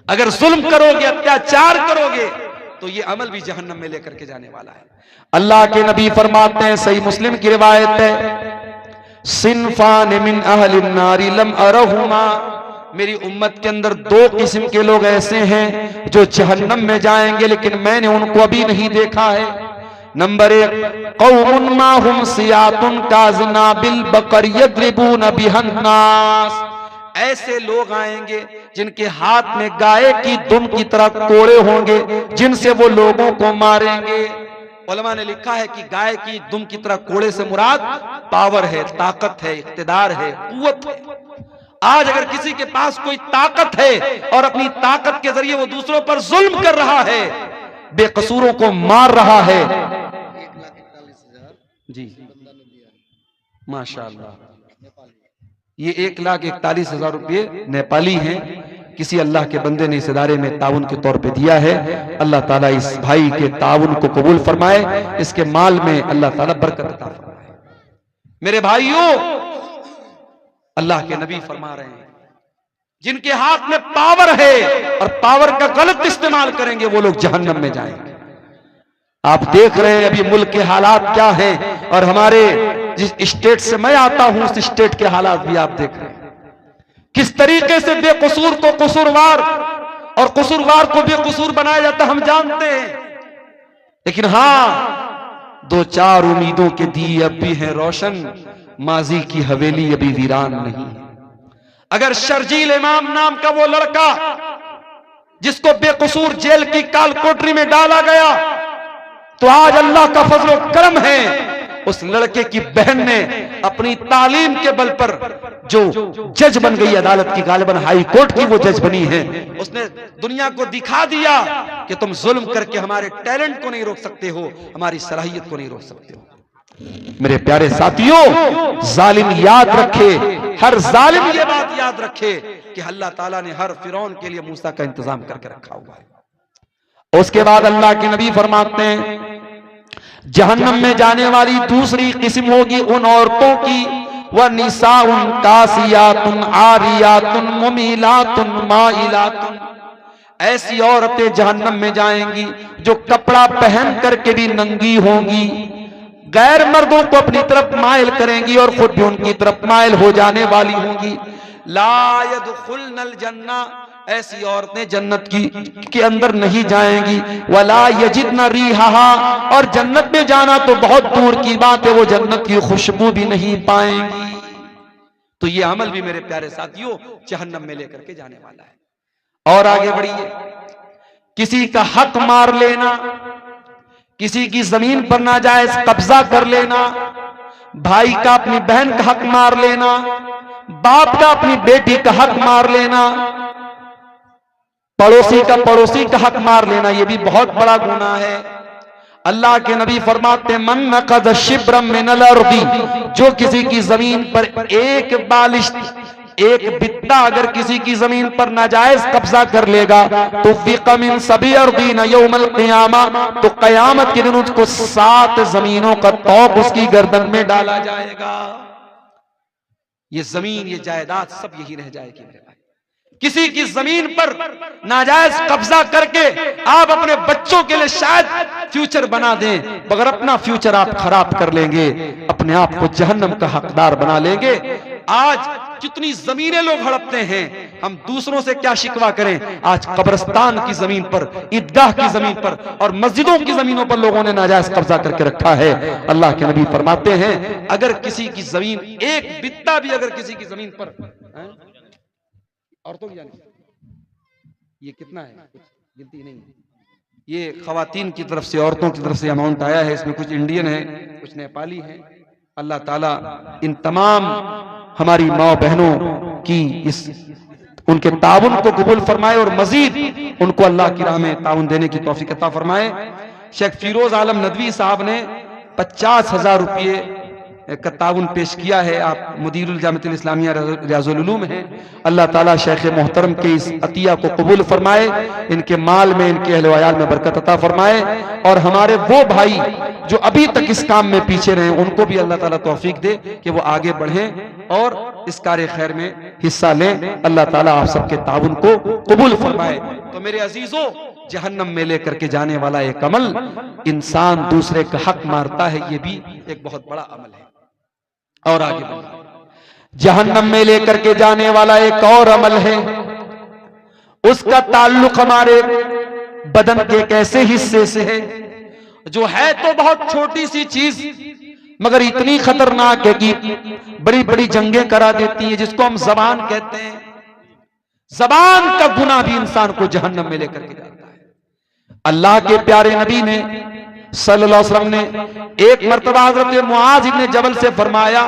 अगर जुल्म करोगे, अत्याचार करोगे, तो ये अमल भी जहन्नम में लेकर के जाने वाला है। अल्लाह के नबी फरमाते हैं, सही मुस्लिम की रिवायत है, सिनफान मिन अहलिन नारी लम अरहुमा। मेरी उम्मत के अंदर 2 किस्म के लोग ऐसे हैं जो जहन्नम में जाएंगे, लेकिन मैंने उनको अभी नहीं देखा है। नंबर 1, कौमुन माहुम सियातुन काज़नाबिल बकर यद्रिबून बिहन्नास। ऐसे लोग आएंगे जिनके हाथ में गाय की दुम की तरह कोड़े होंगे, जिनसे वो लोगों को मारेंगे। उलमा ने लिखा है कि गाय की दुम की तरह कोड़े से मुराद पावर है, ताकत है, इख्तिदार है, कुव्वत है। आज अगर किसी के पास कोई ताकत है और अपनी ताकत के जरिए वो दूसरों पर जुल्म कर रहा है, बेकसूरों को मार रहा है, जी माशाअल्लाह, ये 1,41,000 रुपये नेपाली हैं, किसी अल्लाह के बंदे ने इस इदारे में ताउन के तौर पे दिया है। अल्लाह ताला इस भाई के ताउन को कबूल फरमाए, इसके माल में अल्लाह ताला बरकत अता फरमाए। मेरे भाइयों, अल्लाह के नबी फरमा रहे हैं, जिनके हाथ में पावर है और पावर का गलत इस्तेमाल करेंगे, वो लोग जहन्नम में जाएंगे। आप देख रहे हैं अभी मुल्क के हालात क्या हैं, और हमारे जिस स्टेट से मैं आता हूं उस स्टेट के हालात भी आप देख रहे हैं। किस तरीके से बेकसूर को कसूरवार और कसूरवार को बेकसूर बनाया जाता हम जानते हैं। लेकिन हां, 2-4 उम्मीदों के दिए अब भी हैं रोशन, माजी की हवेली अभी वीरान नहीं है। अगर शर्जील इमाम नाम का वो लड़का जिसको बेकसूर जेल की काल कोठरी में डाला गया, तो आज अल्लाह का फजल करम है उस लड़के की बहन ने अपनी तालीम के बल पर जो जज बन गई अदालत की, गालिबन हाई कोर्ट की वो जज बनी है, उसने दुनिया को दिखा दिया कि तुम जुल्म करके हमारे टैलेंट को नहीं रोक सकते हो, हमारी सलाहियत को नहीं रोक सकते हो। मेरे प्यारे साथियों, जालिम याद रखे, हर जालिम ये बात याद रखे कि अल्लाह ताला ने हर फिरौन के लिए मूसा का इंतजाम करके रखा हुआ है। उसके बाद अल्लाह के नबी फरमाते हैं, जहन्नम में जाने वाली दूसरी किस्म होगी उन औरतों की, वह निसाउन कासियातुन आरियातुन मुमीलातुन माइलातुन, ऐसी औरतें जहन्नम में जाएंगी जो कपड़ा पहन करके भी नंगी होंगी, गैर मर्दों को अपनी तरफ माइल करेंगी और खुद भी उनकी तरफ माइल हो जाने वाली होंगी। ला यदखुलनल जन्ना, ऐसी औरतें जन्नत के अंदर नहीं जाएंगी। वला यजिदन रिहाहा, और जन्नत में जाना तो बहुत दूर की बात है, वो जन्नत की खुशबू भी नहीं पाएंगी। तो ये अमल भी मेरे प्यारे साथियों जहन्नम में लेकर के जाने वाला है। और आगे बढ़िए, किसी का हक मार लेना, किसी की जमीन पर नाजायज कब्जा कर लेना, भाई का अपनी बहन का हक मार लेना, बाप का अपनी बेटी का हक मार लेना, पड़ोसी का हक मार लेना, यह भी बहुत बड़ा गुनाह है। अल्लाह के नबी फरमाते, मन नक़द शिब्रम मिनल अर्दी, जो किसी की जमीन पर एक बालिश, एक बित्ता अगर किसी की जमीन पर नाजायज कब्जा कर लेगा तो फ़िक़ मिन सभी अर्दीन यौमल क़ियामा, तो क़यामत के दिन उसको 7 जमीनों का तौक़ उसकी गर्दन में डाला जाएगा। ये जमीन, ये जायदाद सब यही रह जाएगी मेरे भाई। किसी की जमीन पर नाजायज कब्जा करके आप अपने बच्चों के लिए शायद फ्यूचर बना दें, मगर अपना फ्यूचर आप खराब कर लेंगे, अपने आप को जहन्नम का हकदार बना लेंगे। आज कितनी जमीनें लोग हड़पते हैं, हम दूसरों से क्या शिकवा करें। आज कब्रिस्तान की जमीन पर, ईदगाह की जमीन पर और मस्जिदों की जमीनों पर लोगों ने नाजायज कब्जा करके रखा है। अल्लाह के नबी फरमाते हैं, अगर किसी की जमीन, एक बित्ता भी अगर किसी की जमीन पर, औरतों की जाने ये कितना है, कुछ गिनती नहीं, ये खवातीन की तरफ से, औरतों की तरफ से अमाउंट आया है। इसमें कुछ इंडियन है, कुछ नेपाली है। अल्लाह ताला इन तमाम हमारी माँ बहनों की इस उनके ताउन को कबूल फरमाए और मजीद उनको अल्लाह की राह में ताउन देने की तौफीक अता फरमाए। शेख फिरोज आलम नदवी साहब ने 50,000 रुपये का ताउन पेश किया है। आप मुदीरुल जामिअतुल इस्लामिया रियाजुल उलूम हैं। अल्लाह ताला शेख मोहतरम के इस अतिया को कबूल फरमाए, इनके माल में, इनके अहल वयाल में बरकत अता फरमाए, और हमारे वो भाई जो अभी तक इस काम में पीछे रहे उनको भी अल्लाह ताला तौफीक दे कि वो आगे बढ़ें और इस कार्य खैर में हिस्सा लें। अल्लाह ताला आप सबके ताउन को कबूल फरमाए। तो मेरे अजीजों, जहन्नम में लेकर के जाने वाला एक अमल, इंसान दूसरे का हक मारता है, ये भी एक बहुत बड़ा अमल है। और आगे बढ़िए, जहन्नम में लेकर के जाने वाला एक और अमल है, उसका ताल्लुक हमारे बदन के एक ऐसे हिस्से से है जो है तो बहुत छोटी सी चीज मगर इतनी खतरनाक है कि बड़ी बड़ी जंगें करा देती है, जिसको हम जबान कहते हैं। जबान का गुनाह भी इंसान को जहन्नम में लेकर के जाता है। अल्लाह के प्यारे नबी ने सल्लल्लाहु अलैहि वसल्लम ने एक मर्तबा हज़रत मुआज़ इब्न जबल से फरमाया,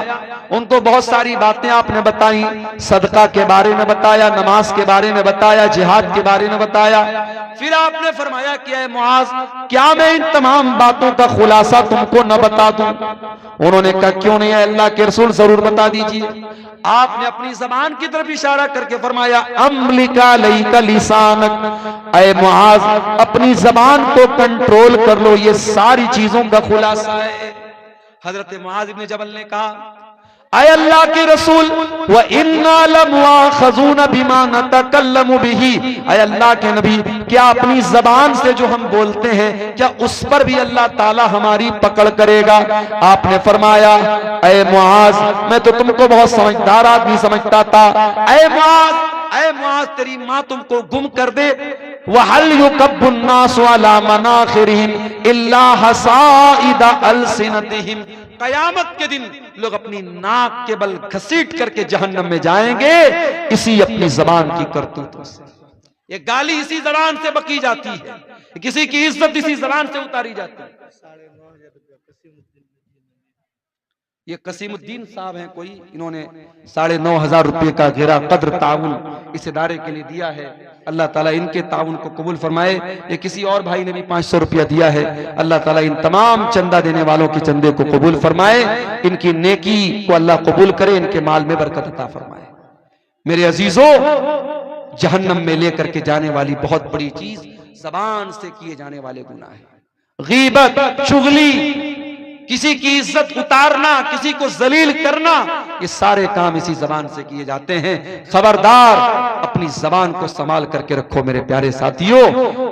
उनको बहुत सारी बातें आपने बताई, सदका के बारे में बताया, नमाज के बारे में बताया, जिहाद के बारे में बताया। फिर आपने फरमाया कि ऐ मुआज़, क्या मैं इन तमाम बातों का खुलासा तुमको न बता दूं? उन्होंने कहा, क्यों नहीं है अल्लाह के रसूल, जरूर बता दीजिए। आपने अपनी जबान की तरफ इशारा करके फरमाया, अम्लिका लैका लिसानक, ऐ मुआज़ अपनी जबान को कंट्रोल कर लो, ये सारी चीजों का खुलासा है। हजरत मुआज़ इब्न जबल ने कहा, ऐ अल्लाह के रसूल, व इन्ना लमुआखज़ून बिमा नतकल्लमु बिही, ऐ अल्लाह के नबी, क्या अपनी जबान से जो हम बोलते हैं, क्या उस पर भी अल्लाह ताला हमारी पकड़ करेगा? आपने फरमाया, ऐ मुआज़, मैं तो तुमको बहुत समझदार आदमी समझता था। ऐ मुआज़, तेरी माँ तुमको गुम कर दे। वहल युकब्बुन्नासु अला मनाखिरिहिम इल्ला हसाइदा अलसिनतिहिम, कयामत के दिन लोग अपनी नाक के बल घसीट करके जहन्नम में जाएंगे, इसी अपनी जबान की करतूतों से। ये गाली इसी जबान से बकी जाती है, किसी की इज्जत इसी जबान से उतारी जाती है। ये कसीमुद्दीन साहब हैं कोई, इन्होंने 9,500 रुपये का घेरा कद्र ताउन इस इदारे के लिए दिया है। अल्लाह ताला इनके ताउन को कबूल फरमाए। ये किसी और भाई ने भी 500 रुपया दिया है। अल्लाह ताला इन तमाम चंदा देने वालों के चंदे को कबूल फरमाए, इनकी नेकी को अल्लाह कबूल करे, इनके माल में बरकत अता फरमाए। मेरे अजीजों, जहन्नम में लेकर के जाने वाली बहुत बड़ी चीज जबान से किए जाने वाले गुनाह है। गीबत, चुगली, किसी की इज्जत उतारना, किसी को जलील करना, ये सारे काम इसी जबान से किए जाते हैं। खबरदार, अपनी जबान को संभाल करके रखो मेरे प्यारे साथियों।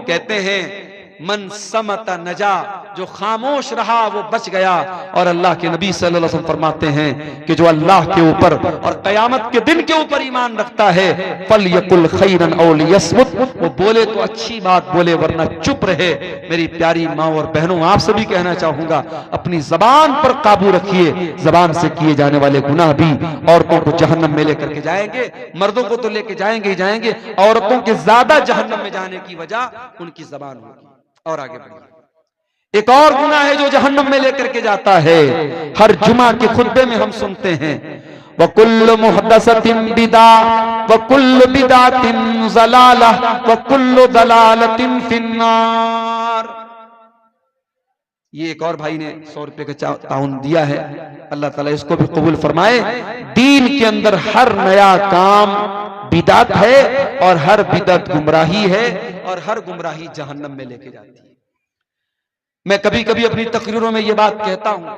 कहते हैं मन समता नजा, जो खामोश रहा वो बच गया। और अल्लाह के नबी सल्लल्लाहु अलैहि वसल्लम फरमाते हैं कि जो अल्लाह के ऊपर और कयामत के दिन के ऊपर ईमान रखता है, फल यकुल खैरन औ लियस्मुत, वो बोले तो अच्छी बात बोले वरना चुप रहे। मेरी प्यारी माँ और बहनों, आपसे भी कहना चाहूंगा, अपनी जबान पर काबू रखिए। जबान से किए जाने वाले गुनाह भी औरतों को जहन्नम में लेकर के जाएंगे। मर्दों को तो लेके जाएंगे ही जाएंगे, औरतों के ज्यादा जहन्नम में जाने की वजह उनकी जबान होगी। और आगे बढ़िए, एक और गुनाह है जो जहन्नम में लेकर के जाता है। हर जुमा के खुतबे में हम सुनते हैं, वकुल्लु मुहद्दसतिन बिदा वकुल्लु बिदातिन ज़लाला वकुल्लु दलालतिन फिन्नार। ये एक और भाई ने 100 रुपए का ताउन दिया है। अल्लाह ताला इसको भी कबूल फरमाए। दीन के अंदर हर नया काम बिदात है और हर बिदत गुमराही है और हर गुमराही जहन्नम में लेके जाती है। मैं कभी कभी अपनी तकरीरों में ये बात कहता हूं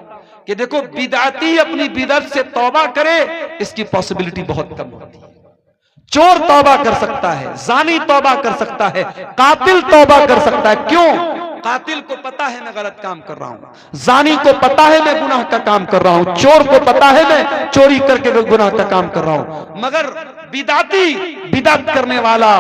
कि देखो, बिदाती अपनी बिदत से तौबा करे, इसकी पॉसिबिलिटी बहुत कम होती है। चोर तौबा कर सकता है, जानी तौबा कर सकता है, कातिल तौबा कर सकता है। क्यों? कातिल को पता है मैं गलत काम कर रहा हूं, जानी को पता है मैं गुनाह का काम कर रहा हूं, चोर को पता है मैं चोरी करके गुनाह का काम कर रहा हूं। मगर बिदाती, बिदत करने वाला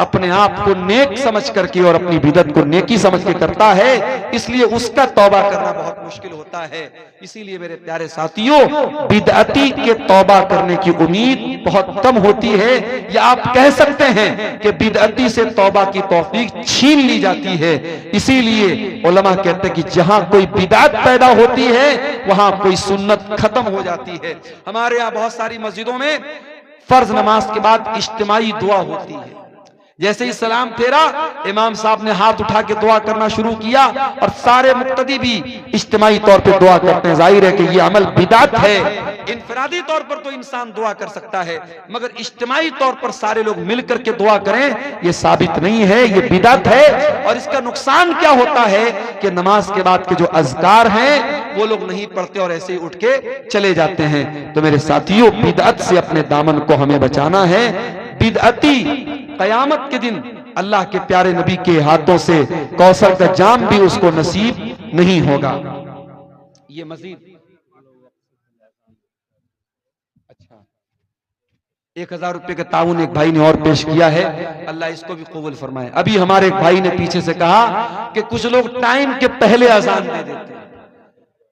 अपने आप को नेक समझ करके और अपनी बिदत को नेकी समझ के करता है, इसलिए उसका तौबा करना बहुत मुश्किल होता है। इसीलिए मेरे प्यारे साथियों, बिदअती के तौबा करने की उम्मीद बहुत कम होती है, या आप कह सकते हैं कि बिदअती से तौबा की तौफीक छीन ली जाती है। इसीलिए उलमा कहते हैं कि जहां कोई बिदअत पैदा होती है वहां कोई सुन्नत खत्म हो जाती है। हमारे यहाँ बहुत सारी मस्जिदों में फर्ज नमाज के बाद इज्तिमाई दुआ होती है। जैसे ही सलाम फेरा, इमाम साहब ने हाथ उठा के दुआ करना शुरू किया और सारे मुक्तदी भी इज्तिमाई तौर पे दुआ करते हैं। जाहिर है कि ये अमल बिदात है। इनफरादी तौर पर तो इंसान दुआ कर सकता है, मगर इज्तिमाई तौर पर सारे लोग मिलकर के दुआ करें, ये साबित नहीं है, ये बिदात है। और इसका नुकसान क्या होता है कि नमाज के बाद के जो अज़कार हैं वो लोग नहीं पढ़ते और ऐसे ही उठ के चले जाते हैं। तो मेरे साथियों, बिदअत से अपने दामन को हमें बचाना है। बिदअती कयामत के दिन अल्लाह के प्यारे नबी के हाथों से कौसर का जाम भी उसको नसीब नहीं होगा। ये मजीद 1000 रुपए का ताउन एक भाई ने और पेश किया है, अल्लाह इसको भी कबूल फरमाए। अभी हमारे एक भाई ने पीछे से कहा कि कुछ लोग टाइम के पहले अजान दे देते हैं।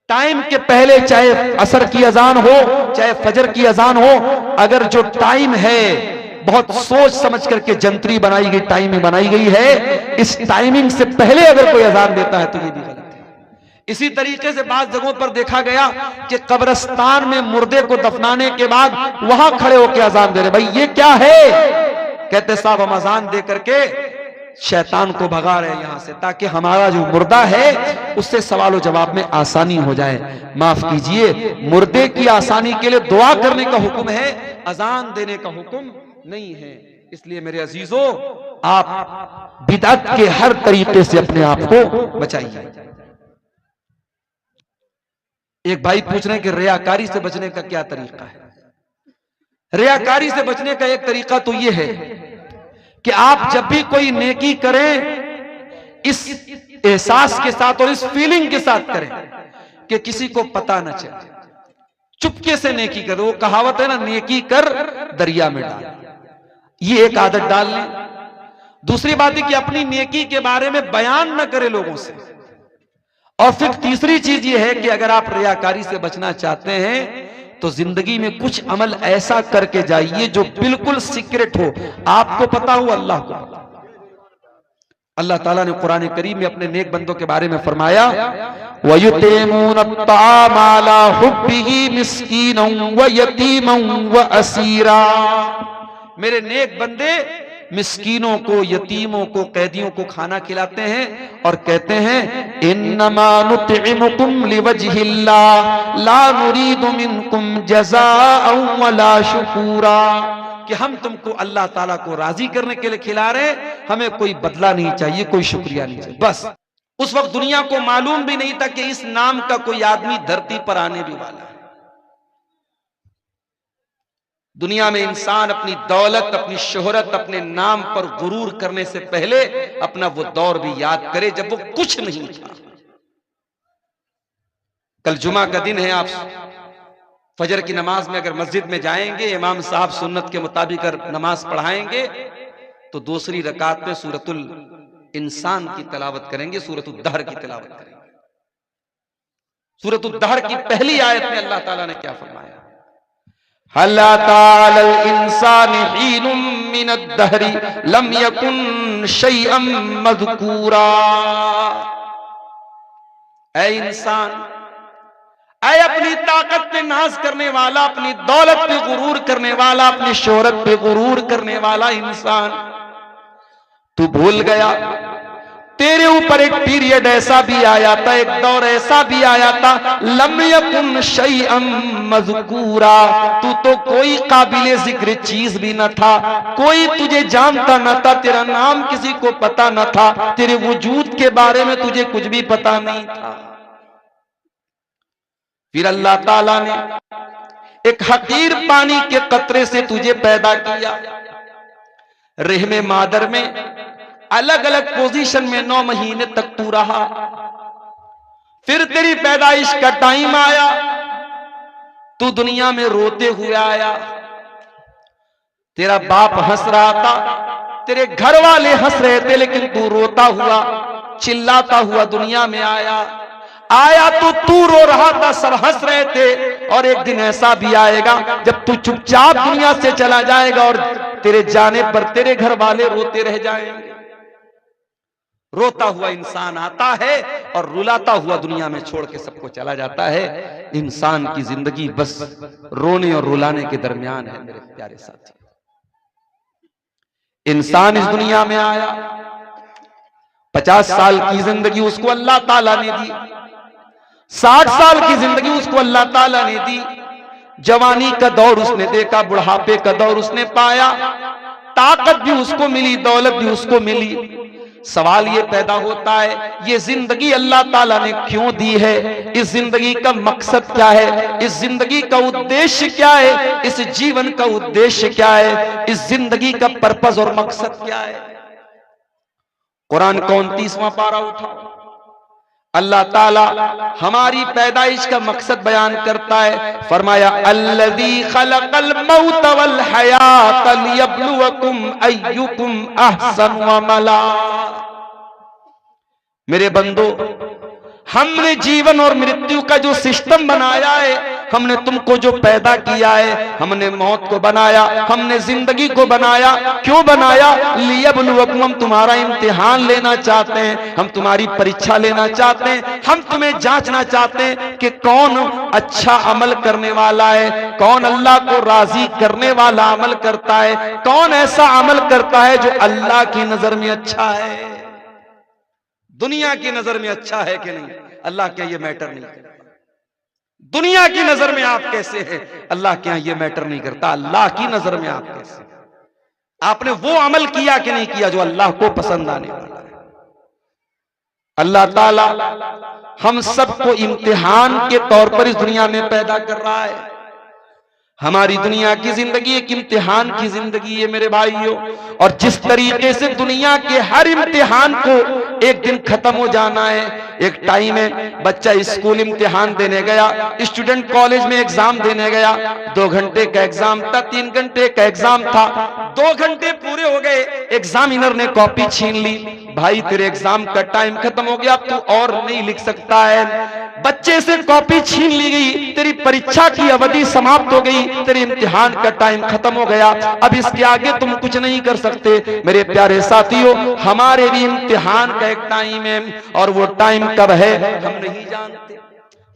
टाइम के पहले, चाहे असर की अजान हो चाहे फजर की अजान हो, अगर जो टाइम है बहुत सोच समझ करके जंतरी बनाई गई, टाइमिंग बनाई गई है, इस टाइमिंग से पहले अगर कोई अजान देता है तो ये भी गलत है। इसी तरीके से बात जगहों पर देखा गया कि कब्रिस्तान में मुर्दे को दफनाने के बाद वहां खड़े होकर अजान दे रहे। भाई ये क्या है? कहते साहब हम अजान दे करके शैतान को भगा रहे यहां से, ताकि हमारा जो मुर्दा है उससे सवाल जवाब में आसानी हो जाए। माफ कीजिए, मुर्दे की आसानी के लिए दुआ करने का हुक्म है, अजान देने का हुक्म नहीं है। इसलिए मेरे अजीजों, आप बिदअत के हर तरीके से अपने आप को बचाइए। एक भाई पूछ रहे हैं कि रियाकारी से बचने का क्या तरीका है? रियाकारी से बचने का एक तरीका तो यह है कि आप जब भी कोई नेकी करें, इस एहसास के साथ और इस फीलिंग के साथ करें कि किसी को पता न चले, चुपके से नेकी करो। वो कहावत है ना, नेकी कर दरिया में डाल, ये एक आदत डाल लें। दूसरी बात है कि अपनी नेकी के बारे में बयान न करें लोगों से। और फिर तीसरी चीज ये है कि अगर आप रियाकारी से बचना चाहते हैं तो जिंदगी में कुछ अमल ऐसा करके जाइए जो बिल्कुल सीक्रेट हो, आपको पता हो, अल्लाह को पता। अल्लाह ताला ने कुरान करीम में अपने नेक बंदों के बारे में फरमाया, वयुतीमून अत्ताम अला हुब्बिही मिस्कीनन व यतीमन व असीरा। मेरे नेक बंदे मिस्कीनों को, यतीमों को, कैदियों को खाना खिलाते हैं और कहते हैं इन्नमा नुतइमुकुम लिवजहिल्लाह ला नुरीदु मिनकुम जज़ाअन वला शुकूरा, कि हम तुमको अल्लाह ताला को राजी करने के लिए खिला रहे हैं, हमें कोई बदला नहीं चाहिए, कोई शुक्रिया नहीं चाहिए। बस उस वक्त दुनिया को मालूम भी नहीं था कि इस नाम का कोई आदमी धरती पर आने भी वाला है। दुनिया में इंसान अपनी दौलत, अपनी शोहरत, अपने नाम पर गुरूर करने से पहले अपना वो दौर भी याद करे जब वो कुछ नहीं था। कल जुमा का दिन है, आप फजर की नमाज में अगर मस्जिद में जाएंगे, इमाम साहब सुन्नत के मुताबिक नमाज पढ़ाएंगे तो दूसरी रकात में सूरतुल इंसान की तिलावत करेंगे, सूरतुल दहर की तिलावत करेंगे। सूरतुल दहर की पहली आयत में अल्लाह ताला ने क्या फरमाया, हल अता अलल इंसानि हीनुम मिनद दहरी लम यकुन शैअन मज़कूरा। ऐ इंसान, ऐ अपनी ताकत पे नाज करने वाला, अपनी दौलत पे गुरूर करने वाला, अपनी शोहरत पे गुरूर करने वाला इंसान, तू भूल गया तेरे ऊपर एक पीरियड ऐसा भी आया था, एक दौर ऐसा भी आया था, लम यकुन शैअन मज़कूरा, तू तो कोई काबिले जिक्र चीज भी न था, कोई तुझे जानता न था, तेरा नाम किसी को पता न था, तेरे वजूद के बारे में तुझे कुछ भी पता नहीं था। फिर अल्लाह ताला ने एक हकीर पानी के कतरे से तुझे पैदा किया, रहमे मादर में अलग अलग पोजीशन में 9 महीने तक तू रहा। फिर तेरी पैदाइश का टाइम आया, तू दुनिया में रोते हुए आया, तेरा बाप हंस रहा था, तेरे घर वाले हंस रहे थे, लेकिन तू रोता हुआ, चिल्लाता हुआ दुनिया में आया। तो तू रो रहा था, सब हंस रहे थे, और एक दिन ऐसा भी आएगा जब तू चुपचाप दुनिया से चला जाएगा और तेरे जाने पर तेरे घर वाले रोते रह जाएंगे। रोता हुआ इंसान आता है और रुलाता हुआ दुनिया में छोड़ के सबको चला जाता है। इंसान की जिंदगी बस रोने और रुलाने के दरमियान है। मेरे प्यारे साथी, इंसान इस दुनिया में आया, 50 साल की जिंदगी उसको अल्लाह ताला ने दी, 60 साल की जिंदगी उसको अल्लाह ताला ने दी, जवानी का दौर उसने देखा, बुढ़ापे का दौर उसने पाया, ताकत भी उसको मिली, दौलत भी उसको मिली। सवाल ये पैदा होता है, ये जिंदगी अल्लाह ताला ने क्यों दी है? इस जिंदगी का मकसद क्या है? इस जिंदगी का उद्देश्य क्या है? इस जीवन का उद्देश्य क्या है? इस जिंदगी का पर्पस और मकसद क्या है? कुरान का 29वां पारा उठाओ, अल्लाह ताला हमारी पैदाइश का मकसद बयान करता है। फरमाया अल्लज़ी खलक़ल मौत वल हयात लियब्लुवकुम अय्युकुम अहसनु अमला। मेरे बंदो, हमने जीवन और मृत्यु का जो सिस्टम बनाया है, हमने तुमको जो पैदा किया है, हमने मौत को बनाया, हमने जिंदगी को बनाया। क्यों बनाया? लियब्लुवकुम, हम तुम्हारा इम्तिहान लेना चाहते हैं, हम तुम्हारी परीक्षा लेना चाहते हैं, हम तुम्हें जांचना चाहते हैं कि कौन अच्छा अमल करने वाला है, कौन अल्लाह को राजी करने वाला अमल करता है, कौन ऐसा अमल करता है जो अल्लाह की नजर में अच्छा है, दुनिया की नजर में अच्छा है कि नहीं। अल्लाह के ये मैटर नहीं करता। दुनिया की नजर में आप कैसे हैं, अल्लाह के यहां ये मैटर नहीं करता। अल्लाह की नजर में आप कैसे, आपने वो अमल किया कि नहीं किया जो अल्लाह को पसंद आने वाला है। अल्लाह ताला हम सबको इम्तिहान के तौर पर इस दुनिया में पैदा कर रहा है। हमारी दुनिया की जिंदगी एक इम्तिहान की जिंदगी है मेरे भाइयों, और जिस तरीके से दुनिया के हर इम्तिहान को एक दिन खत्म हो जाना है। एक टाइम है, बच्चा स्कूल इम्तिहान देने गया, स्टूडेंट कॉलेज में एग्जाम देने गया, 2 घंटे का एग्जाम था, 3 घंटे का एग्जाम था, 2 घंटे पूरे हो गए, एग्जामिनर ने कॉपी छीन ली, भाई तेरे एग्जाम का टाइम खत्म हो गया, तू और नहीं लिख सकता है। बच्चे से कॉपी छीन ली गई, तेरी परीक्षा की अवधि समाप्त हो गई, तेरे इम्तिहान का टाइम खत्म हो गया, अब इसके आगे तुम कुछ नहीं कर सकते। मेरे प्यारे साथियों, हमारे भी इम्तिहान का एक टाइम है, और वो टाइम कब है हम नहीं जानते।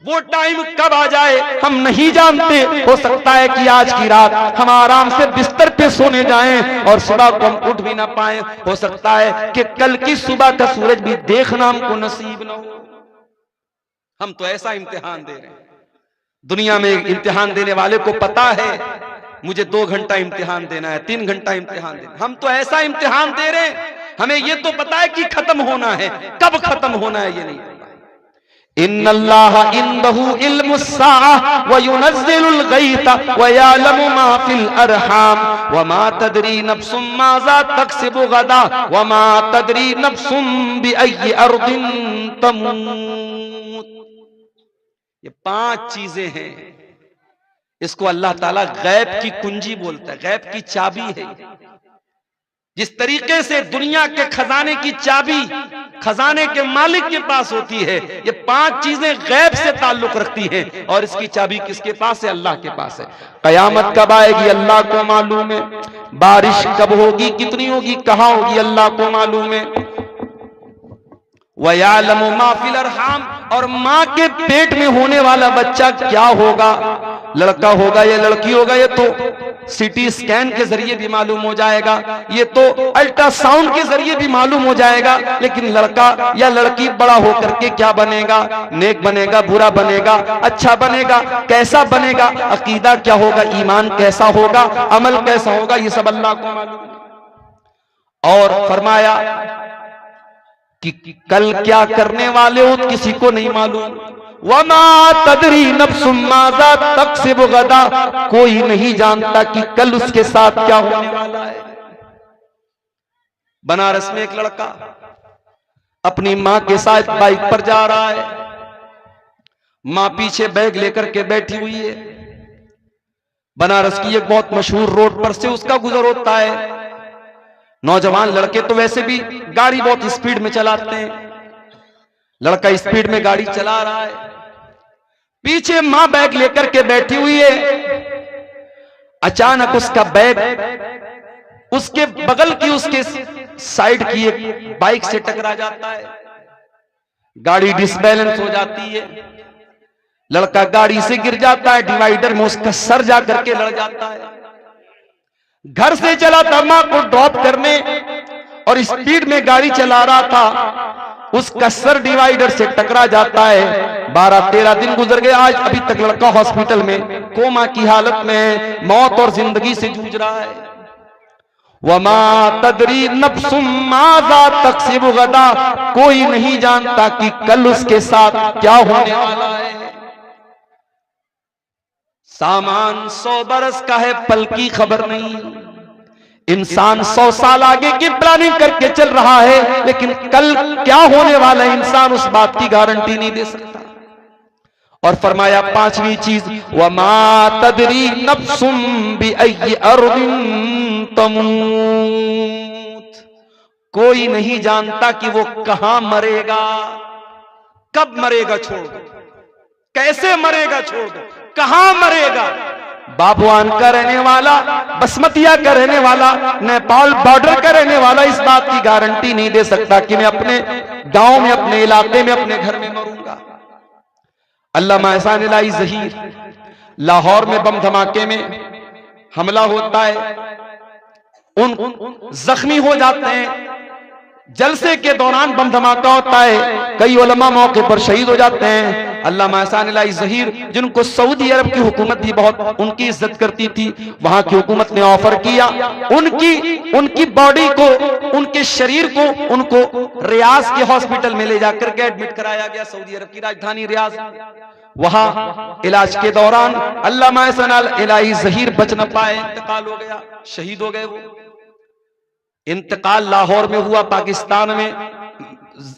वो टाइम कब आ जाए हम नहीं जानते। हो सकता है कि आज की रात हम आराम से बिस्तर पे सोने जाएं और सुबह को हम उठ भी ना पाए। हो सकता है कि कल की सुबह का सूरज भी देखना हमको नसीब ना हो। हम तो ऐसा इम्तिहान दे रहे हैं। दुनिया में इम्तिहान देने वाले को पता है मुझे 2 घंटा इम्तिहान देना है, 3 घंटा इम्तिहान देना। हम तो ऐसा इम्तिहान दे रहे हैं, हमें ये तो पता है कि खत्म होना है, कब खत्म होना है ये नहीं पता। इन्नल्लाह इंदहु इल्मुस्साअह व युनज़्ज़िलुल गैथ व यअलमु मा फिल अरहाम व मा तदरी नफ्सुम माज़ा तक्सिबु गदा व मा तदरी नफ्सुम बिअय्यि अर्दिन तमूत। ये 5 चीजें हैं, इसको अल्लाह ताला गैब की कुंजी बोलता है, गैब की चाबी है। जिस तरीके से दुनिया के खजाने की चाबी खजाने के मालिक के पास होती है, ये 5 चीजें गैब से ताल्लुक रखती हैं, और इसकी चाबी किसके पास है? अल्लाह के पास है। कयामत कब आएगी अल्लाह को मालूम है, बारिश कब होगी, कितनी होगी, कहां होगी, अल्लाह को मालूम है। वयालमु मा फिल अरहाम, और मां के पेट में होने वाला बच्चा क्या होगा, लड़का होगा या लड़की होगा, ये तो सीटी स्कैन के जरिए भी मालूम हो जाएगा, ये तो अल्ट्रासाउंड के जरिए भी मालूम हो जाएगा। लेकिन लड़का या लड़की बड़ा होकर के क्या बनेगा, नेक बनेगा, बुरा बनेगा, अच्छा बनेगा, कैसा बनेगा, अकीदा क्या होगा, ईमान कैसा होगा, अमल कैसा होगा, ये सब अल्लाह को मालूम। और फरमाया कि कल क्या करने वाले हो किसी को नहीं मालूम। वमा तदरी नफ्सुम माज़ा तक्सिबु गदा, कोई नहीं जानता कि कल उसके साथ क्या होने वाला है। बनारस में एक लड़का अपनी मां के साथ बाइक पर जा रहा है, मां पीछे बैग लेकर के बैठी हुई है। बनारस की एक बहुत मशहूर रोड पर से उसका गुजर होता है। नौजवान लड़के तो वैसे भी गाड़ी बहुत स्पीड में चलाते हैं, लड़का स्पीड में गाड़ी चला रहा है, पीछे मां बैग लेकर के बैठी हुई है। अचानक उसका बैग उसके बगल की, उसके साइड की एक बाइक से टकरा जाता है, गाड़ी डिसबैलेंस हो जाती है, लड़का गाड़ी से गिर जाता है, डिवाइडर में उसका सर जा करके लड़ जाता है। घर से चला था मां को ड्रॉप करने और स्पीड में गाड़ी चला रहा था, उसका सर डिवाइडर से टकरा जाता है। 12-13 दिन गुजर गए, आज अभी तक लड़का हॉस्पिटल में कोमा की हालत में है, मौत और जिंदगी से जूझ रहा है। वमा तदरी नफ्सुम माज़ा तक्सिबु गदा, कोई नहीं जानता कि कल उसके साथ क्या होने वाला है। सामान 100 बरस का है, पल की खबर नहीं। इंसान 100 साल आगे की प्लानिंग करके चल रहा है, लेकिन कल क्या होने वाला है इंसान उस बात की गारंटी नहीं दे सकता। और फरमाया 5वीं चीज, वमा तदरी नफ्सुम बिअय्यि अर्दिन तमूत, कोई नहीं जानता कि वो कहां मरेगा, कब मरेगा छोड़ दो, कैसे मरेगा छोड़ दो, कहां मरेगा। बाबुआन का रहने वाला, बसमतिया का रहने वाला, नेपाल बॉर्डर का रहने वाला इस बात की गारंटी नहीं दे सकता कि मैं अपने गांव में, अपने इलाके में, अपने घर में मरूंगा। अल्लामा एहसान इलाही ज़हीर, लाहौर में बम धमाके में हमला होता है, उन जख्मी हो जाते हैं, जलसे के दौरान बम धमाका होता है, कई उलमा मौके पर शहीद हो जाते हैं। अल्लामा एहसान इलाही ज़हीर, जिनको सऊदी अरब की हुकूमत भी बहुत उनकी इज्जत करती थी, वहां की हुकूमत ने ऑफर किया उनकी बॉडी को, उनके शरीर को उनको रियाज के हॉस्पिटल में ले जाकर के एडमिट कराया गया, सऊदी अरब की राजधानी रियाज। वहां इलाज के दौरान अल्लामा एहसान इलाही ज़हीर बच न पाए, इंतकाल हो गया, शहीद हो गए। वो इंतकाल लाहौर में हुआ, पाकिस्तान में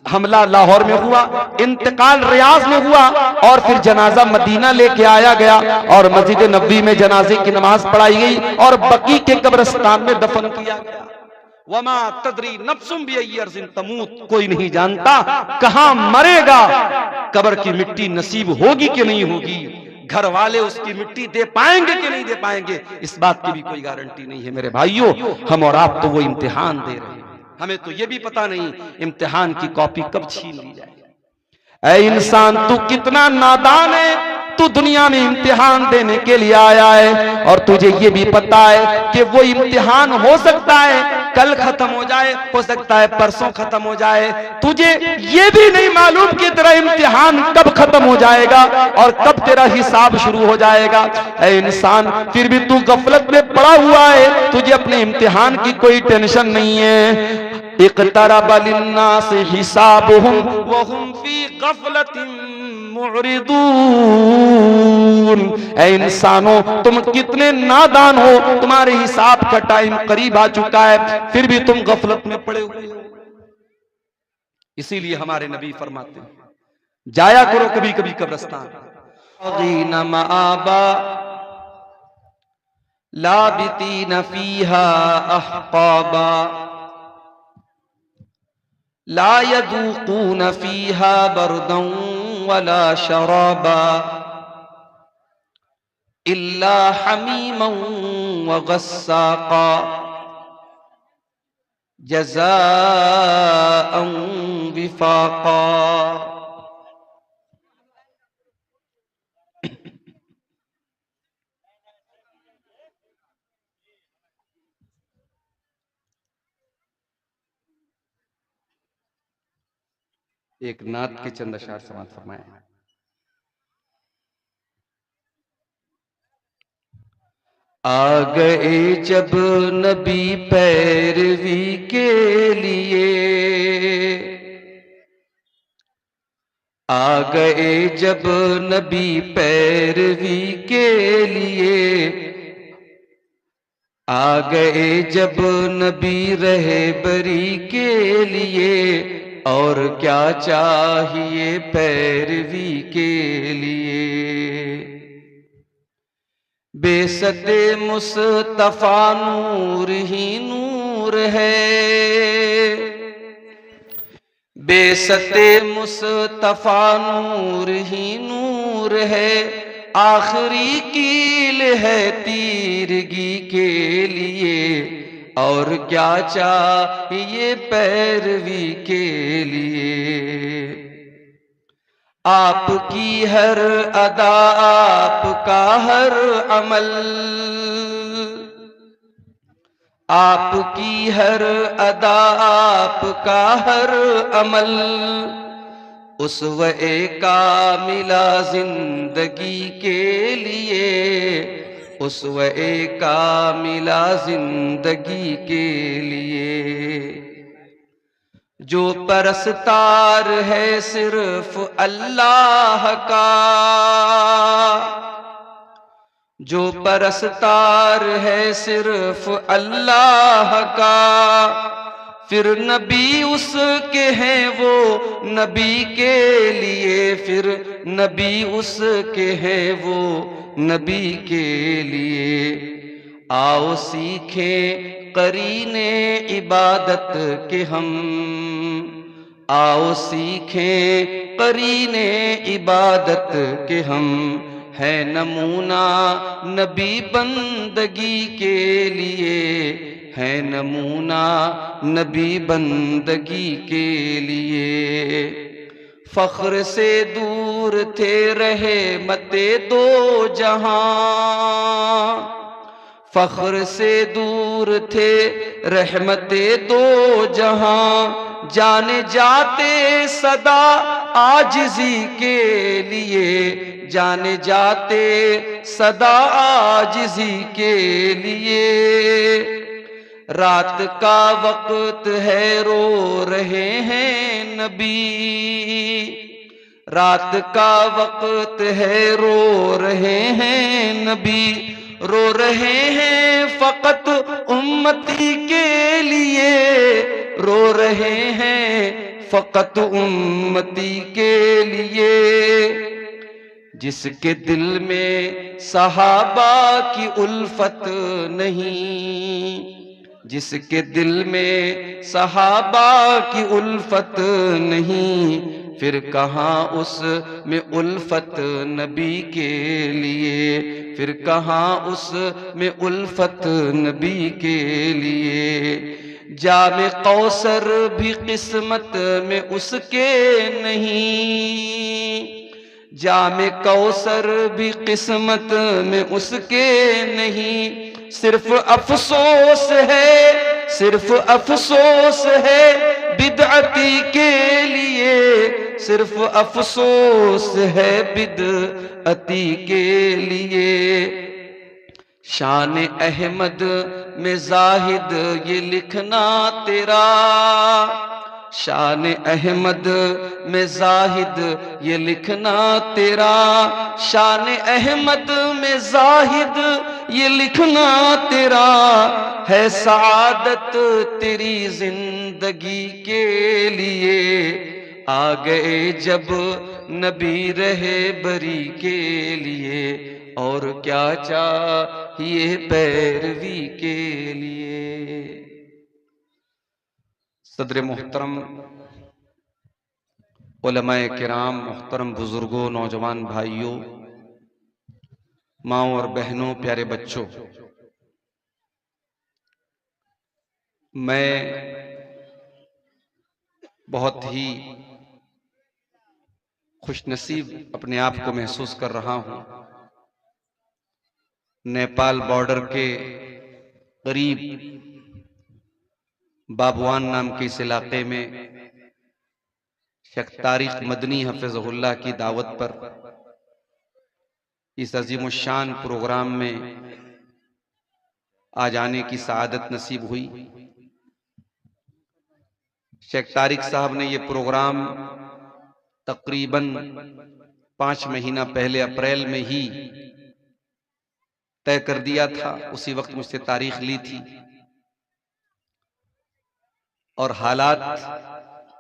हमला लाहौर में हुआ, इंतकाल रियाज में हुआ, और फिर जनाजा मदीना लेके आया गया और मस्जिद नबी में जनाजे की नमाज पढ़ाई गई और बकी के कब्रिस्तान में दफन किया गया। वमा तदरी नफ्सुम बिअय्यि अर्ज़िन तमूत, कोई नहीं जानता कहां मरेगा, कब्र की मिट्टी नसीब होगी कि नहीं होगी, घर वाले उसकी मिट्टी दे पाएंगे कि नहीं दे पाएंगे, इस बात की भी कोई गारंटी नहीं है। मेरे भाइयों, हम और आप तो वो इम्तिहान दे रहे हैं, हमें तो ये भी पता नहीं इम्तिहान की कॉपी कब छीन ली जाए। ऐ इंसान, तू कितना नादान है, तू दुनिया में इम्तिहान देने के लिए आया है और तुझे ये भी पता है कि वो इम्तिहान हो सकता है कल खत्म हो जाए, हो सकता है परसों खत्म हो जाए, तुझे ये भी नहीं मालूम कि तेरा इम्तिहान कब खत्म हो जाएगा और कब तेरा हिसाब शुरू हो जाएगा। ऐ इंसान, फिर भी तू गफलत में पड़ा हुआ है, तुझे अपने इम्तिहान की कोई टेंशन नहीं है। इक़्तरब लिन्नास हिसाबुहुम व हुम फी गफलतिन मुअरिदून। ऐ इंसानों, तुम कितने नादान हो, तुम्हारे हिसाब का टाइम करीब आ चुका है, फिर भी तुम गफलत में पड़े हुए हो। इसीलिए हमारे नबी फरमाते हैं, जाया करो कभी कभी कब्रिस्तान, लाबितीन फीहा अहक़ाबा, ला यदूक़ून फीहा बरदन वला शराबा, इल्ला हमीमन व गस्साक़ा, जज़ाअन विफ़ाक़ा। एक नात के चंद अशार समाप्त फरमाए। आ गए जब नबी पैरवी के लिए, आ गए जब नबी पैरवी के लिए, आ गए जब नबी रहबरी के लिए, और क्या चाहिए पैरवी के लिए। बेसते मुस्तफा नूर ही नूर है, बेसते मुस्तफा नूर ही नूर है, आखिरी कील है तीरगी के लिए, और क्या चाहिए पैरवी के लिए। आपकी हर अदा, आपका हर अमल, आपकी हर अदा, आपका हर अमल, उसवे कामिला जिंदगी के लिए, उसवे कामिला जिंदगी के लिए। जो परस्तार है सिर्फ अल्लाह का, जो परस्तार है सिर्फ अल्लाह का, फिर नबी उसके हैं वो नबी के लिए, फिर नबी उसके हैं वो नबी के लिए। आओ सीखें करीने इबादत के हम, आओ सीखें करीने इबादत के हम, है नमूना नबी बंदगी के लिए, है नमूना नबी बंदगी के लिए। फख्र से दूर थे रहे मते दो जहां, फख्र से दूर थे रहमते दो जहां, जाने जाते सदा आजिज़ी के लिए, जाने जाते सदा आजिज़ी के लिए। रात का वक्त है रो रहे हैं नबी, रात का वक्त है रो रहे हैं नबी, रो रहे हैं फकत उम्मती के लिए, रो रहे हैं फकत उम्मती के लिए। जिसके दिल में सहाबा की उल्फत नहीं, जिसके दिल में सहाबा की उल्फत नहीं, फिर कहाँ उसमें उल्फत नबी के लिए, फिर कहाँ उसमें उल्फत नबी के लिए। जामे कौसर भी किस्मत में उसके नहीं, जामे कौसर भी किस्मत में उसके नहीं। सिर्फ अफसोस है, सिर्फ अफसोस है बिदअती के लिए, सिर्फ अफसोस है बिदअती के लिए। शान अहमद में जाहिद ये लिखना तेरा, शान अहमद में जाहिद ये लिखना तेरा, शान अहमद में जाहिद ये लिखना तेरा, है सआदत तेरी जिंदगी के लिए। आ गए जब नबी रहे बरी के लिए, और क्या चाहिए पैरवी के लिए। सदर मोहतरम, उलमाए किराम, मोहतरम बुजुर्गों, नौजवान भाइयों, माओ और बहनों, प्यारे बच्चों, मैं बहुत ही खुशनसीब अपने आप को महसूस कर रहा हूं। नेपाल बॉर्डर के करीब बाबुआन नाम के इस इलाके में शेख तारिक मदनी हफिज़हुल्लाह की दावत पर इस अजीमुशान प्रोग्राम में आ जाने की सआदत नसीब हुई। शेख तारिक साहब ने ये प्रोग्राम तकरीबन 5 महीना पहले अप्रैल में ही तय कर दिया था। उसी वक्त मुझसे तारीख ली थी और हालात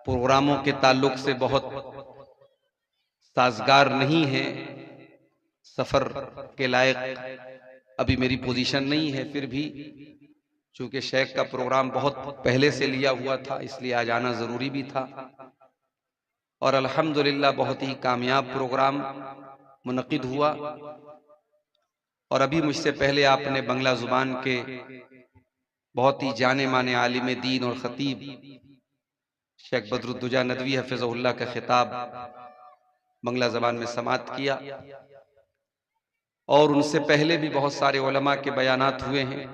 प्रोग्रामों के ताल्लुक से बहुत साजगार नहीं है, सफर के लायक अभी मेरी पोजीशन नहीं है। फिर भी चूंकि शेख का प्रोग्राम बहुत पहले से लिया हुआ था, इसलिए आ जाना जरूरी भी था। और अल्हम्दुलिल्लाह बहुत ही कामयाब प्रोग्राम मुनक़िद हुआ। और अभी मुझसे पहले आपने बंगला जुबान के बहुत ही जाने माने आलिम दीन और खतीब शेख बदरुद्दुजा नदवी हफिज़हुल्लाह का खिताब बंगला ज़बान में समाअत किया। और उनसे पहले भी बहुत सारे उलमा के बयानात हुए हैं।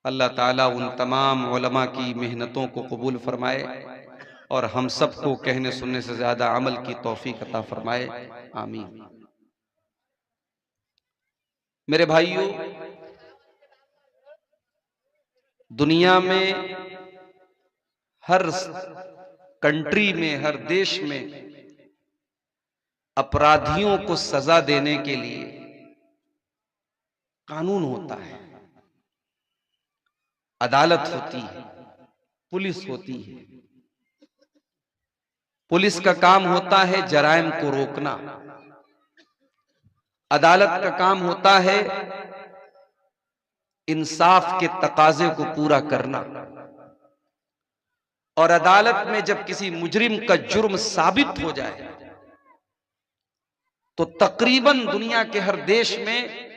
अल्लाह ताला उन तमाम उलमा की मेहनतों को कबूल फरमाए और हम सबको कहने सुनने से ज्यादा अमल की तौफीक अता फरमाए, आमीन। मेरे भाइयों, दुनिया में हर कंट्री में, हर देश में अपराधियों को सजा देने के लिए कानून होता है, अदालत होती है, पुलिस होती है। पुलिस का काम होता है जराइम को रोकना, अदालत का काम होता है इंसाफ के तकाजे को पूरा करना। और अदालत में जब किसी मुजरिम का जुर्म साबित हो जाए तो तकरीबन दुनिया के हर देश में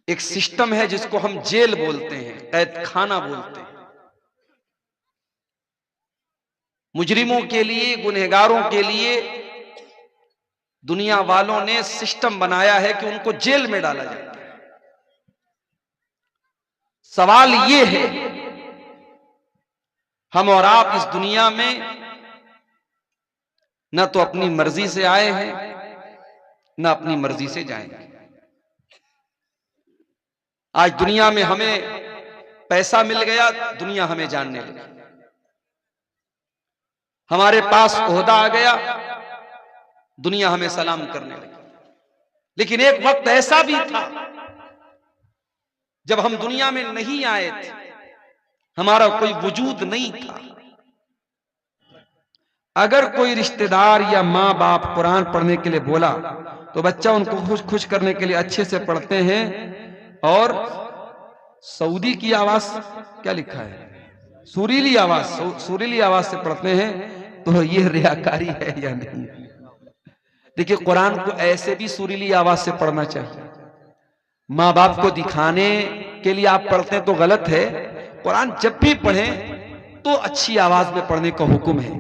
एक सिस्टम है जिसको हम जेल बोलते हैं, कैद खाना बोलते हैं। मुजरिमों के लिए, गुनहगारों के लिए दुनिया वालों ने सिस्टम बनाया है कि उनको जेल में डाला जाता है। सवाल ये है, हम और आप इस दुनिया में न तो अपनी मर्जी से आए हैं, न अपनी मर्जी से जाएंगे। आज दुनिया में हमें पैसा मिल गया, दुनिया हमें जानने लगी। हमारे पास ओहदा आ गया, दुनिया हमें सलाम करने लगी। लेकिन एक वक्त ऐसा भी था जब हम दुनिया में नहीं आए थे, हमारा कोई वजूद नहीं था। अगर कोई रिश्तेदार या माँ बाप कुरान पढ़ने के लिए बोला तो बच्चा उनको खुश करने के लिए अच्छे से पढ़ते हैं और सऊदी की आवाज क्या लिखा है? सुरीली आवाज, सुरीली आवाज से पढ़ते हैं, तो ये रियाकारी है या नहीं? देखिए, कुरान को ऐसे भी सुरीली आवाज से पढ़ना चाहिए। माँ बाप को दिखाने के लिए आप पढ़ते हैं तो गलत है। कुरान जब भी पढ़ें तो अच्छी आवाज में पढ़ने का हुक्म है।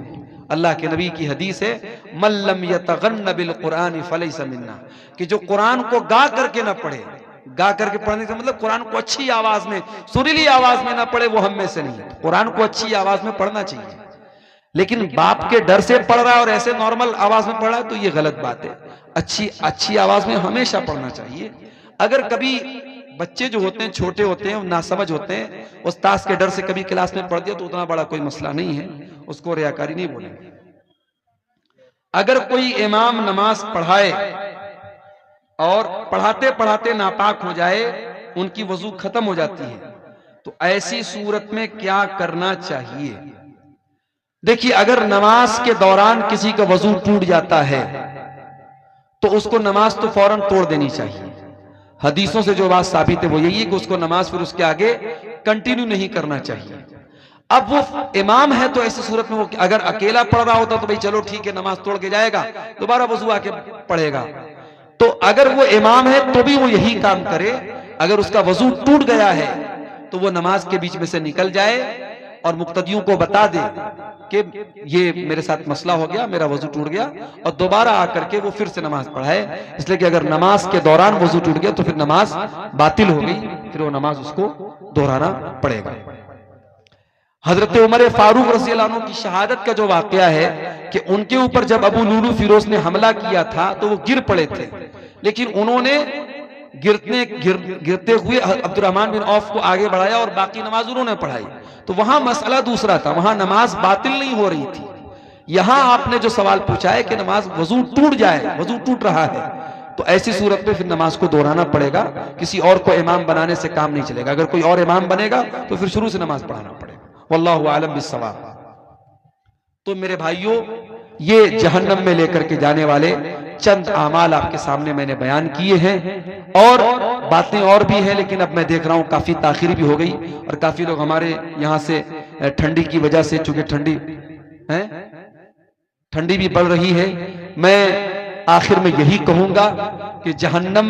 अल्लाह के नबी की हदीस है, मल्लम यतगन्न बिल कुरान फलैसा मिन्ना, कि जो कुरान को गा करके ना पढ़े, गा करके पढ़ने का मतलब कुरान को अच्छी आवाज में, सुरीली आवाज में ना पढ़े, वो हम में से नहीं है। कुरान को अच्छी आवाज में पढ़ना चाहिए, लेकिन बाप के डर से पढ़ रहा है और ऐसे नॉर्मल आवाज में पढ़ रहा है तो ये गलत बात है। अच्छी आवाज में हमेशा पढ़ना चाहिए। अगर कभी बच्चे जो होते हैं, छोटे होते हैं, नासमझ होते हैं, उस्ताद के डर से कभी क्लास में पढ़ दिया तो उतना बड़ा कोई मसला नहीं है, उसको रियाकारी नहीं बोलेंगे। अगर कोई इमाम नमाज पढ़ाए और पढ़ाते पढ़ाते नापाक हो जाए, उनकी वजू खत्म हो जाती है, तो ऐसी सूरत में क्या करना चाहिए? देखिए, अगर नमाज के दौरान किसी का वजू टूट जाता है तो उसको नमाज तो फौरन तोड़ देनी चाहिए। हदीसों से जो बात साबित है वो यही है कि उसको नमाज फिर उसके आगे कंटिन्यू नहीं करना चाहिए। अब वो इमाम है तो ऐसी सूरत में वो अगर अकेला पढ़ रहा होता तो भाई चलो ठीक है, नमाज तोड़ के जाएगा, दोबारा वजू आके पढ़ेगा। तो अगर वो इमाम है तो भी वो यही काम करे। अगर उसका वजू टूट गया है तो वो नमाज के बीच में से निकल जाए और मुक्तदियों को बता दे कि ये मेरे साथ मसला हो गया, मेरा वजू टूट गया, और दोबारा आकर के वो फिर से नमाज पढ़ाए। इसलिए कि अगर नमाज के दौरान वजू टूट गया तो फिर नमाज बातिल हो गई, फिर वो नमाज उसको दोहराना पड़ेगा। हजरत उमर फारूक रज़ियल्लाहु अन्हु की शहादत का जो वाकया है कि उनके ऊपर जब अबू लुलू फिरोज ने हमला किया था तो वो गिर पड़े थे, लेकिन उन्होंने गिरते हुए अब्दुर्रहमान बिन औफ को आगे बढ़ाया और बाकी नमाज उन्होंने पढ़ाई। तो वहां मसला दूसरा था, वहां नमाज बातिल नहीं हो रही थी। यहां आपने जो सवाल पूछा है कि नमाज वजू टूट जाए, वजू टूट रहा है, तो ऐसी सूरत में फिर नमाज को दोहराना पड़ेगा। किसी और को इमाम बनाने से काम नहीं चलेगा। अगर कोई और इमाम बनेगा तो फिर शुरू से नमाज पढ़ाना पड़ेगा। वल्लाहु आलम बिस्सवाब। तो मेरे भाइयों, ये जहन्नम में लेकर के जाने वाले चंद आमाल आपके सामने मैंने बयान किए हैं, और बातें और भी हैं, लेकिन अब मैं देख रहा हूं काफी ताखिर भी हो गई और काफी लोग हमारे यहां से ठंडी की वजह से, चूंकि ठंडी भी बढ़ रही है, मैं आखिर में यही कहूंगा कि जहन्नम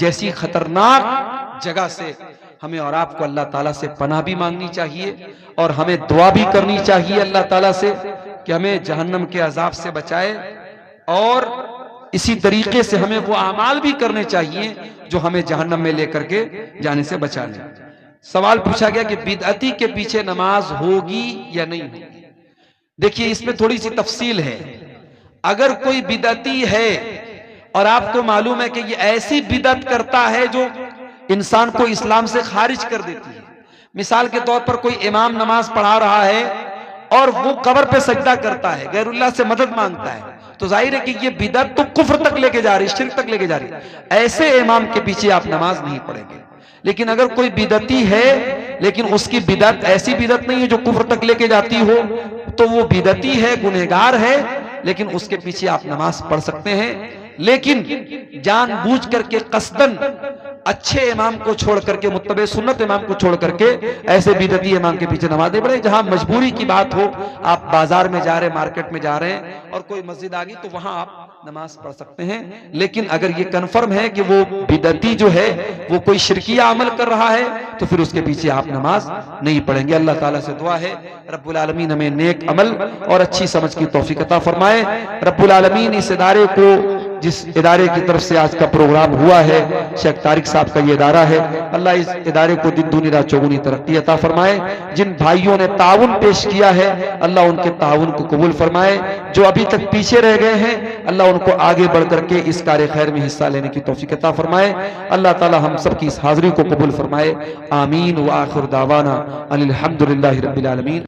जैसी खतरनाक जगह से हमें और आपको अल्लाह ताला से पनाह भी मांगनी चाहिए और हमें दुआ भी करनी चाहिए अल्लाह ताला से कि हमें जहन्नम के अजाब से बचाए, और इसी तरीके से हमें वो अमाल भी करने चाहिए जो हमें जहन्नम में लेकर के जाने से बचा ले। सवाल पूछा गया कि बिदअती के पीछे नमाज होगी या नहीं होगी। देखिए, इसमें थोड़ी सी तफसील है। अगर कोई बिदअती है और आपको मालूम है कि ये ऐसी बिदअत करता है जो इंसान को इस्लाम से खारिज कर देती है, मिसाल के तौर पर कोई इमाम नमाज पढ़ा रहा है और वो कब्र पे सजदा करता है, गैरुल्लाह से मदद मांगता है, तो जाहिर है कि ये बिदअत तो कुफ्र तक लेके जा रही है, शिर्क तक लेके जा रही है। ऐसे इमाम के पीछे आप नमाज नहीं पढ़ेंगे। लेकिन अगर कोई बिदअती है लेकिन उसकी बिदअत ऐसी बिदअत नहीं है जो कुफ्र तक लेके जाती हो, तो वो बिदअती है, गुनहगार है, लेकिन उसके पीछे आप नमाज पढ़ सकते हैं। लेकिन जानबूझ करके कसदन अच्छे इमाम को छोड़ करके, मुत्तबे सुन्नत इमाम को छोड़ करके ऐसे बिदअती इमाम के पीछे नमाज नहीं पढ़े। जहां मजबूरी की बात हो, आप बाजार में जा रहे हैं, मार्केट में जा रहे हैं और कोई मस्जिद आ गई, तो वहां आप नमाज पढ़ सकते हैं। लेकिन अगर ये कन्फर्म है कि वो बिदअती जो है वो कोई शिरकिया अमल कर रहा है, तो फिर उसके पीछे आप नमाज नहीं पढ़ेंगे। अल्लाह ताला से दुआ है रब्बुल आलमीन हमें नेक अमल और अच्छी समझ की तौफीक अता फरमाए। रब्बुल आलमीन इस इदारे को, जिस इदारे की तरफ से आज का प्रोग्राम हुआ है, शेख तारिक साहब का ये इदारा है, अल्लाह इस इदारे को दिन दूनी रात चौगुनी तरक्की अता फरमाए। जिन भाइयों ने ताउन पेश किया है, अल्लाह उनके ताउन को कबूल फरमाए। जो अभी तक पीछे रह गए हैं, अल्लाह उनको आगे बढ़ करके इस कार्य खैर में हिस्सा लेने की तौफीक अता फरमाए। अल्लाह ताला हम सब की इस हाजिरी को कबूल फरमाए। आमीन व आखिर दावाना अनिल हम्दुलिल्लाहि रब्बिल आलमीन।